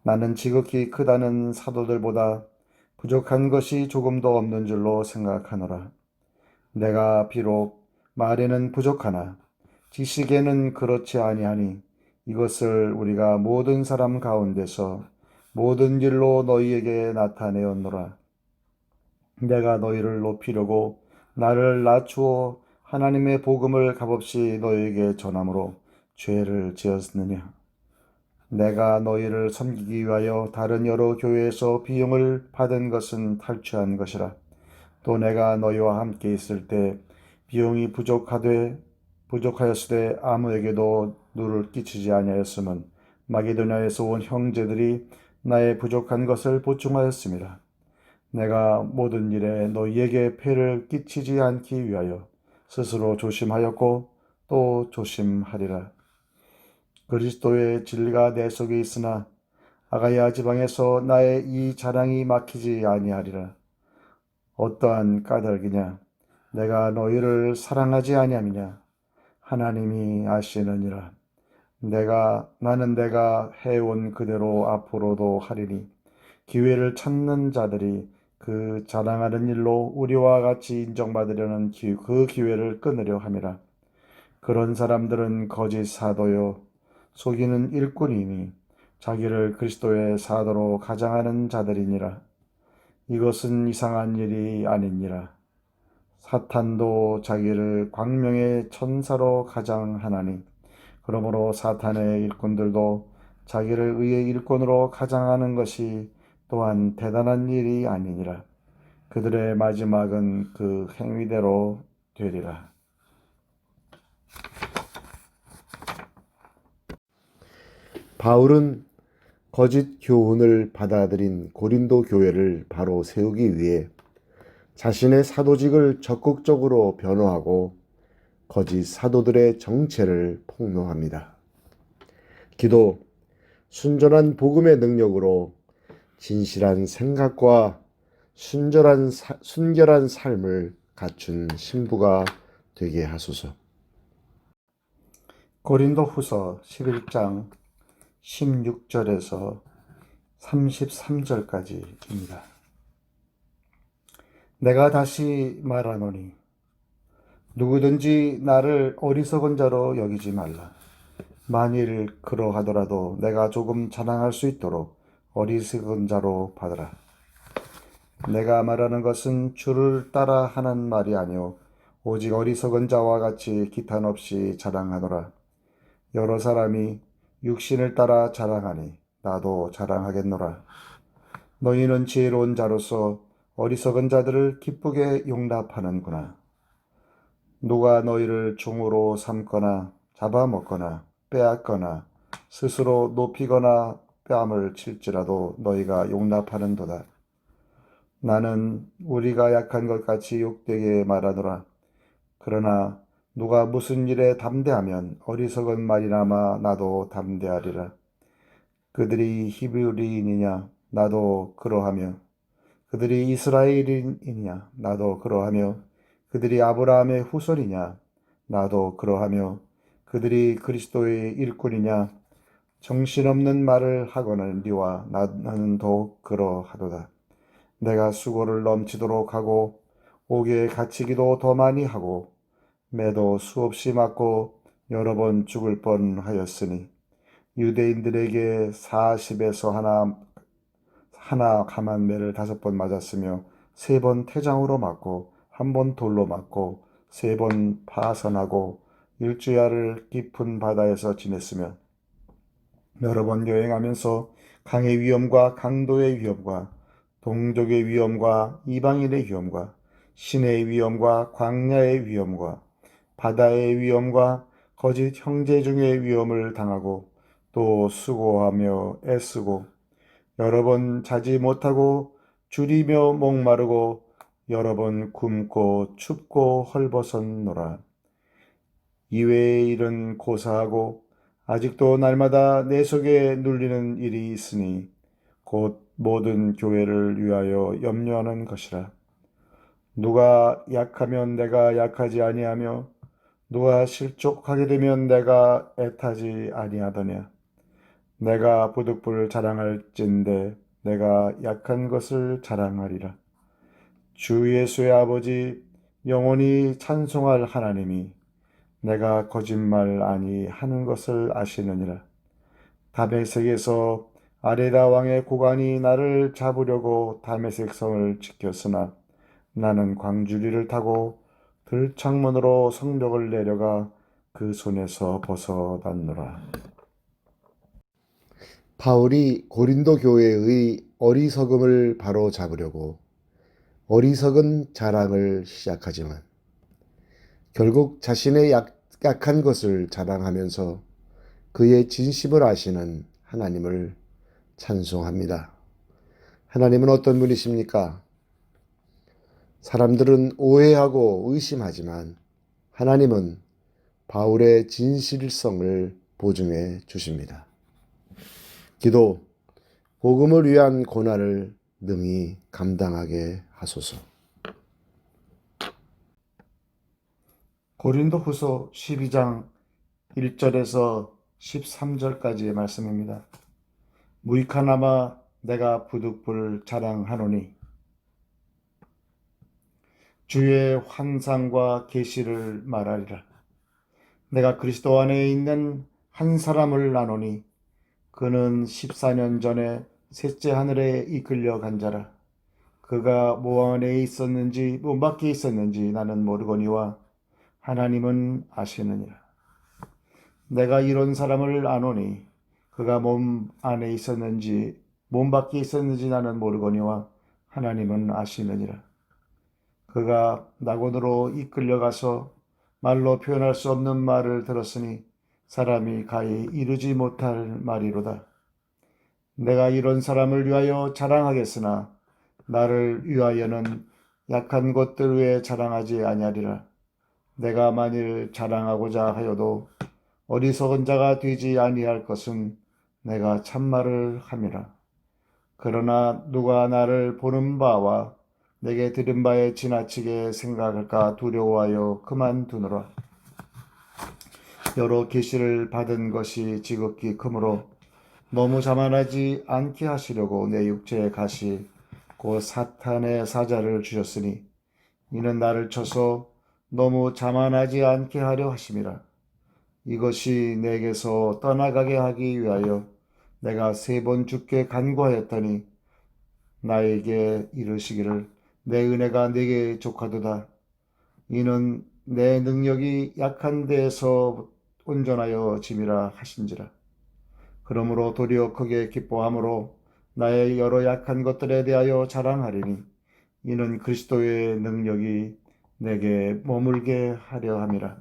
나는 지극히 크다는 사도들보다 부족한 것이 조금도 없는 줄로 생각하노라. 내가 비록 말에는 부족하나 지식에는 그렇지 아니하니 이것을 우리가 모든 사람 가운데서 모든 일로 너희에게 나타내었노라. 내가 너희를 높이려고 나를 낮추어 하나님의 복음을 값없이 너희에게 전함으로 죄를 지었느냐. 내가 너희를 섬기기 위하여 다른 여러 교회에서 비용을 받은 것은 탈취한 것이라. 또 내가 너희와 함께 있을 때 비용이 부족하였으되 아무에게도 누를 끼치지 아니하였음은 마게도냐에서 온 형제들이 나의 부족한 것을 보충하였습니다. 내가 모든 일에 너희에게 폐를 끼치지 않기 위하여 스스로 조심하였고 또 조심하리라. 그리스도의 진리가 내 속에 있으나 아가야 지방에서 나의 이 자랑이 막히지 아니하리라. 어떠한 까닭이냐? 내가 너희를 사랑하지 아니함이냐? 하나님이 아시느니라. 나는 내가 해온 그대로 앞으로도 하리니 기회를 찾는 자들이 그 자랑하는 일로 우리와 같이 인정받으려는 그 기회를 끊으려 함이라. 그런 사람들은 거짓 사도요 속이는 일꾼이니 자기를 그리스도의 사도로 가장하는 자들이니라. 이것은 이상한 일이 아니니라. 사탄도 자기를 광명의 천사로 가장하나니 그러므로 사탄의 일꾼들도 자기를 의의 일꾼으로 가장하는 것이 또한 대단한 일이 아니니라. 그들의 마지막은 그 행위대로 되리라. 바울은 거짓 교훈을 받아들인 고린도 교회를 바로 세우기 위해 자신의 사도직을 적극적으로 변호하고 거짓 사도들의 정체를 폭로합니다. 기도, 순전한 복음의 능력으로 진실한 생각과 순결한 삶을 갖춘 신부가 되게 하소서. 고린도 후서 11장 16절에서 33절까지입니다. 내가 다시 말하노니 누구든지 나를 어리석은 자로 여기지 말라. 만일 그러하더라도 내가 조금 자랑할 수 있도록 어리석은 자로 받으라. 내가 말하는 것은 주를 따라 하는 말이 아니오 오직 어리석은 자와 같이 기탄 없이 자랑하노라. 여러 사람이 육신을 따라 자랑하니 나도 자랑하겠노라. 너희는 지혜로운 자로서 어리석은 자들을 기쁘게 용납하는구나. 누가 너희를 종으로 삼거나 잡아먹거나 빼앗거나 스스로 높이거나 뺨을 칠지라도 너희가 용납하는도다. 나는 우리가 약한 것 같이 욕되게 말하노라. 그러나 누가 무슨 일에 담대하면 어리석은 말이나마 나도 담대하리라. 그들이 히브리인이냐 나도 그러하며 그들이 이스라엘인이냐 나도 그러하며 그들이 아브라함의 후손이냐 나도 그러하며 그들이 그리스도의 일꾼이냐 정신없는 말을 하거늘 니와 나는 더욱 그러하도다. 내가 수고를 넘치도록 하고 옥에 갇히기도 더 많이 하고 매도 수없이 맞고 여러 번 죽을 뻔하였으니 유대인들에게 40에서 하나 감한 매를 5번 맞았으며 3번 태장으로 맞고 1번 돌로 맞고 3번 파선하고 일주야를 깊은 바다에서 지냈으며 여러 번 여행하면서 강의 위험과 강도의 위험과 동족의 위험과 이방인의 위험과 신의 위험과 광야의 위험과 바다의 위험과 거짓 형제 중의 위험을 당하고 또 수고하며 애쓰고 여러 번 자지 못하고 줄이며 목마르고 여러 번 굶고 춥고 헐벗었노라. 이외의 일은 고사하고 아직도 날마다 내 속에 눌리는 일이 있으니 곧 모든 교회를 위하여 염려하는 것이라. 누가 약하면 내가 약하지 아니하며 누가 실족하게 되면 내가 애타지 아니하더냐. 내가 부득불 자랑할진대 내가 약한 것을 자랑하리라. 주 예수의 아버지 영원히 찬송할 하나님이 내가 거짓말 아니하는 것을 아시느니라. 다메섹에서 아레다 왕의 고관이 나를 잡으려고 다메섹 성을 지켰으나 나는 광주리를 타고 들창문으로 성벽을 내려가 그 손에서 벗어났노라. 바울이 고린도 교회의 어리석음을 바로 잡으려고 어리석은 자랑을 시작하지만 결국 자신의 약한 것을 자랑하면서 그의 진심을 아시는 하나님을 찬송합니다. 하나님은 어떤 분이십니까? 사람들은 오해하고 의심하지만 하나님은 바울의 진실성을 보증해 주십니다. 기도, 복음을 위한 고난을 능히 감당하게 하소서. 고린도후서 12장 1절에서 13절까지의 말씀입니다. 무익하나마 내가 부득불 자랑하노니 주의 환상과 계시를 말하리라. 내가 그리스도 안에 있는 한 사람을 아노니 그는 14년 전에 셋째 하늘에 이끌려 간 자라. 그가 뭐 안에 있었는지 뭐 밖에 있었는지 나는 모르거니와 하나님은 아시느니라. 내가 이런 사람을 아노니 그가 몸 안에 있었는지 몸 밖에 있었는지 나는 모르거니와 하나님은 아시느니라. 그가 낙원으로 이끌려가서 말로 표현할 수 없는 말을 들었으니 사람이 가히 이루지 못할 말이로다. 내가 이런 사람을 위하여 자랑하겠으나 나를 위하여는 약한 것들 외에 자랑하지 아니하리라. 내가 만일 자랑하고자 하여도 어리석은 자가 되지 아니할 것은 내가 참말을 함이라. 그러나 누가 나를 보는 바와 내게 들은 바에 지나치게 생각할까 두려워하여 그만두노라. 여러 계시를 받은 것이 지극히 크므로 너무 자만하지 않게 하시려고 내 육체의 가시 곧 사탄의 사자를 주셨으니 이는 나를 쳐서 너무 자만하지 않게 하려 하심이라. 이것이 내게서 떠나가게 하기 위하여 내가 3번 주께 간구하였더니 나에게 이르시기를 내 은혜가 네게 족하도다. 이는 내 능력이 약한 데에서 온전하여 짐이라 하신지라. 그러므로 도리어 크게 기뻐함으로 나의 여러 약한 것들에 대하여 자랑하리니 이는 그리스도의 능력이 내게 머물게 하려 함이라.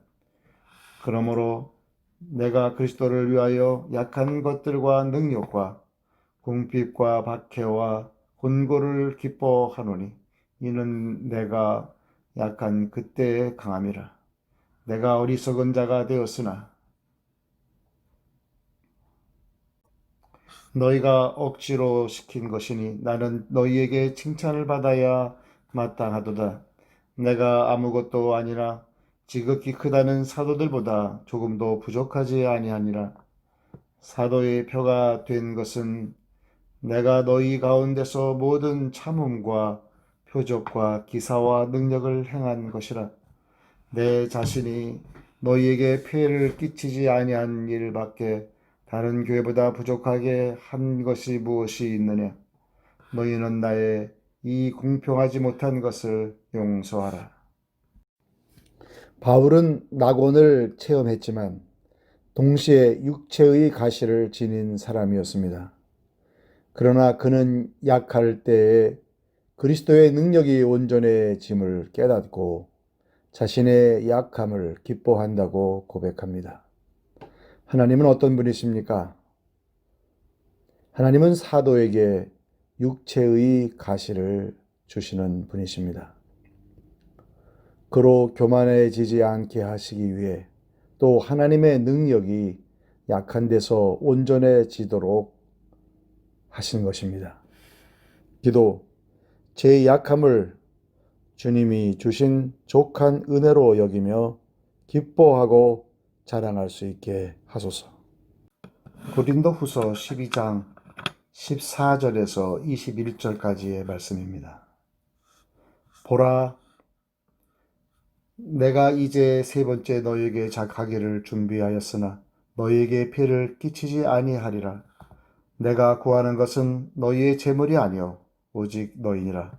그러므로 내가 그리스도를 위하여 약한 것들과 능력과 궁핍과 박해와 곤고를 기뻐하노니 이는 내가 약한 그때의 강함이라. 내가 어리석은 자가 되었으나 너희가 억지로 시킨 것이니 나는 너희에게 칭찬을 받아야 마땅하도다. 내가 아무것도 아니라 지극히 크다는 사도들보다 조금도 부족하지 아니하니라. 사도의 표가 된 것은 내가 너희 가운데서 모든 참음과 표적과 기사와 능력을 행한 것이라. 내 자신이 너희에게 폐해를 끼치지 아니한 일밖에 다른 교회보다 부족하게 한 것이 무엇이 있느냐. 너희는 나의 이 공평하지 못한 것을 용서하라. 바울은 낙원을 체험했지만 동시에 육체의 가시를 지닌 사람이었습니다. 그러나 그는 약할 때에 그리스도의 능력이 온전해짐을 깨닫고 자신의 약함을 기뻐한다고 고백합니다. 하나님은 어떤 분이십니까? 하나님은 사도에게 육체의 가시를 주시는 분이십니다. 그로 교만해지지 않게 하시기 위해 또 하나님의 능력이 약한 데서 온전해지도록 하신 것입니다. 기도, 제 약함을 주님이 주신 족한 은혜로 여기며 기뻐하고 자랑할 수 있게 하소서. 고린도후서 12장 14절에서 21절까지의 말씀입니다. 보라, 내가 이제 3번째 너희에게 가기를 준비하였으나 너희에게 피해를 끼치지 아니하리라. 내가 구하는 것은 너희의 재물이 아니요 오직 너희니라.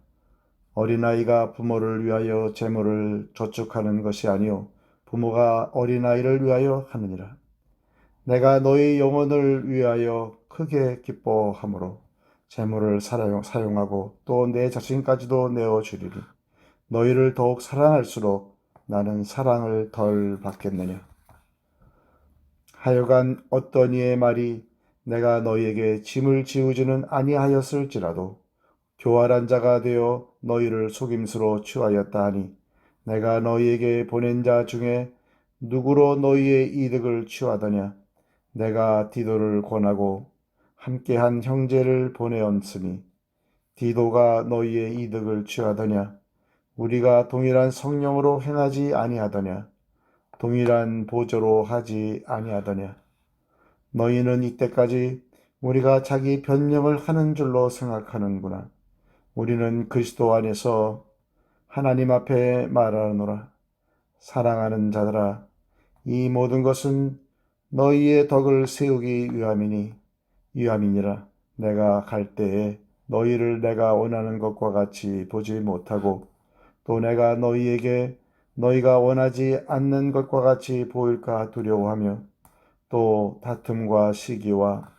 어린아이가 부모를 위하여 재물을 저축하는 것이 아니요 부모가 어린아이를 위하여 하느니라. 내가 너희 영혼을 위하여 크게 기뻐하므로 재물을 사용하고 또 내 자신까지도 내어주리니 너희를 더욱 사랑할수록 나는 사랑을 덜 받겠느냐. 하여간 어떤 이의 말이 내가 너희에게 짐을 지우지는 아니하였을지라도 교활한 자가 되어 너희를 속임수로 취하였다 하니 내가 너희에게 보낸 자 중에 누구로 너희의 이득을 취하더냐. 내가 디도를 권하고 함께한 형제를 보내었으니 디도가 너희의 이득을 취하더냐. 우리가 동일한 성령으로 행하지 아니하더냐. 동일한 보조로 하지 아니하더냐. 너희는 이때까지 우리가 자기 변명을 하는 줄로 생각하는구나. 우리는 그리스도 안에서 하나님 앞에 말하노라. 사랑하는 자들아, 이 모든 것은 너희의 덕을 세우기 위함이니라. 내가 갈 때에 너희를 내가 원하는 것과 같이 보지 못하고 또 내가 너희에게 너희가 원하지 않는 것과 같이 보일까 두려워하며 또 다툼과 시기와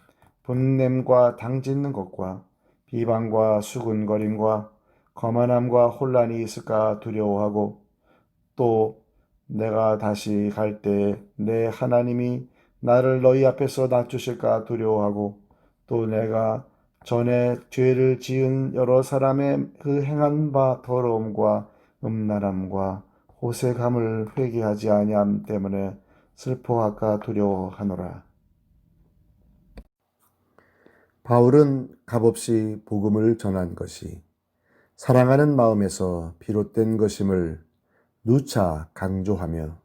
분냄과 당짓는 것과 비방과 수군거림과 거만함과 혼란이 있을까 두려워하고 또 내가 다시 갈 때에 내 하나님이 나를 너희 앞에서 낮추실까 두려워하고 또 내가 전에 죄를 지은 여러 사람의 그 행한 바 더러움과 음란함과 호색함을 회개하지 아니함 때문에 슬퍼할까 두려워하노라. 바울은 값없이 복음을 전한 것이 사랑하는 마음에서 비롯된 것임을 누차 강조하며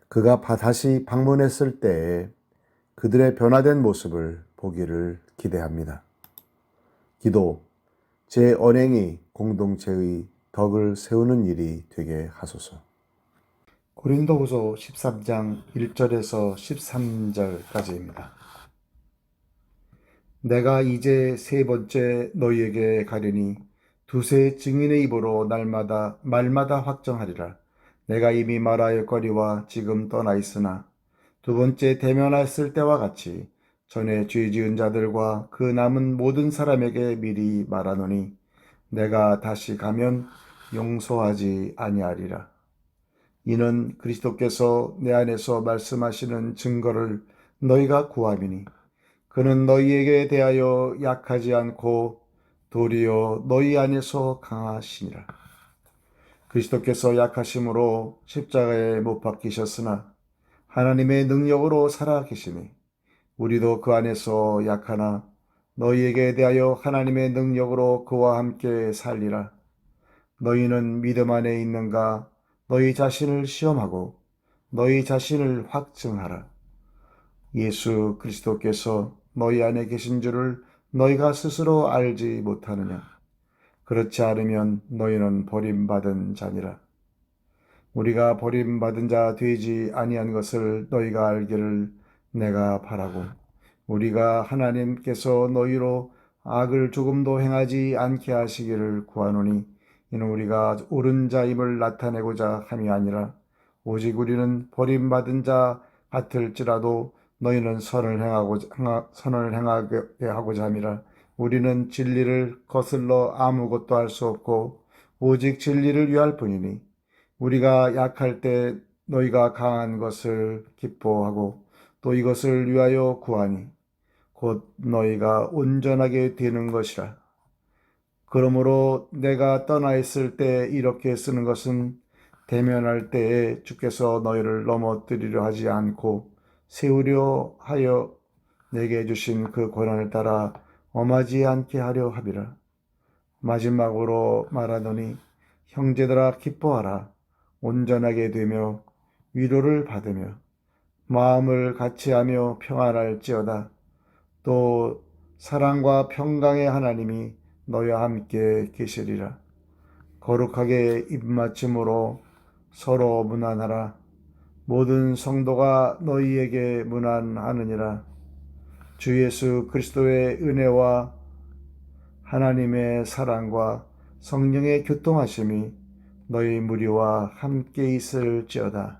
그가 다시 방문했을 때에 그들의 변화된 모습을 보기를 기대합니다. 기도, 제 언행이 공동체의 덕을 세우는 일이 되게 하소서. 고린도후서 13장 1절에서 13절까지입니다. 내가 이제 세 번째 너희에게 가려니 두세 증인의 입으로 말마다 확정하리라. 내가 이미 말하였거니와 지금 떠나 있으나 두 번째 대면했을 때와 같이 전에 죄 지은 자들과 그 남은 모든 사람에게 미리 말하노니 내가 다시 가면 용서하지 아니하리라. 이는 그리스도께서 내 안에서 말씀하시는 증거를 너희가 구함이니 그는 너희에게 대하여 약하지 않고 도리어 너희 안에서 강하시니라. 그리스도께서 약하심으로 십자가에 못 박히셨으나 하나님의 능력으로 살아 계시니 우리도 그 안에서 약하나 너희에게 대하여 하나님의 능력으로 그와 함께 살리라. 너희는 믿음 안에 있는가? 너희 자신을 시험하고 너희 자신을 확증하라. 예수 그리스도께서 너희 안에 계신 줄을 너희가 스스로 알지 못하느냐? 그렇지 않으면 너희는 버림받은 자니라. 우리가 버림받은 자 되지 아니한 것을 너희가 알기를 내가 바라고 우리가 하나님께서 너희로 악을 조금도 행하지 않게 하시기를 구하노니 이는 우리가 옳은 자임을 나타내고자 함이 아니라 오직 우리는 버림받은 자 같을지라도 너희는 선을 행하게 하고자 함이라. 우리는 진리를 거슬러 아무것도 할 수 없고 오직 진리를 위할 뿐이니 우리가 약할 때 너희가 강한 것을 기뻐하고 또 이것을 위하여 구하니 곧 너희가 온전하게 되는 것이라. 그러므로 내가 떠나 있을 때 이렇게 쓰는 것은 대면할 때에 주께서 너희를 넘어뜨리려 하지 않고 세우려 하여 내게 주신 그 권한을 따라 엄하지 않게 하려 함이라. 마지막으로 말하노니 형제들아 기뻐하라. 온전하게 되며 위로를 받으며 마음을 같이하며 평안할지어다. 또 사랑과 평강의 하나님이 너희와 함께 계시리라. 거룩하게 입맞춤으로 서로 문안하라. 모든 성도가 너희에게 문안하느니라. 주 예수 그리스도의 은혜와 하나님의 사랑과 성령의 교통하심이 너희 무리와 함께 있을지어다.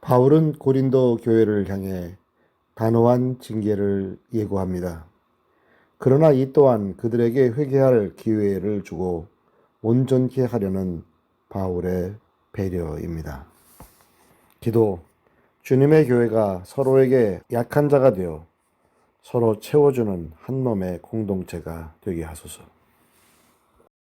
바울은 고린도 교회를 향해 단호한 징계를 예고합니다. 그러나 이 또한 그들에게 회개할 기회를 주고 온전케 하려는 바울의 배려입니다. 기도, 주님의 교회가 서로에게 약한 자가 되어 서로 채워주는 한 몸의 공동체가 되게 하소서.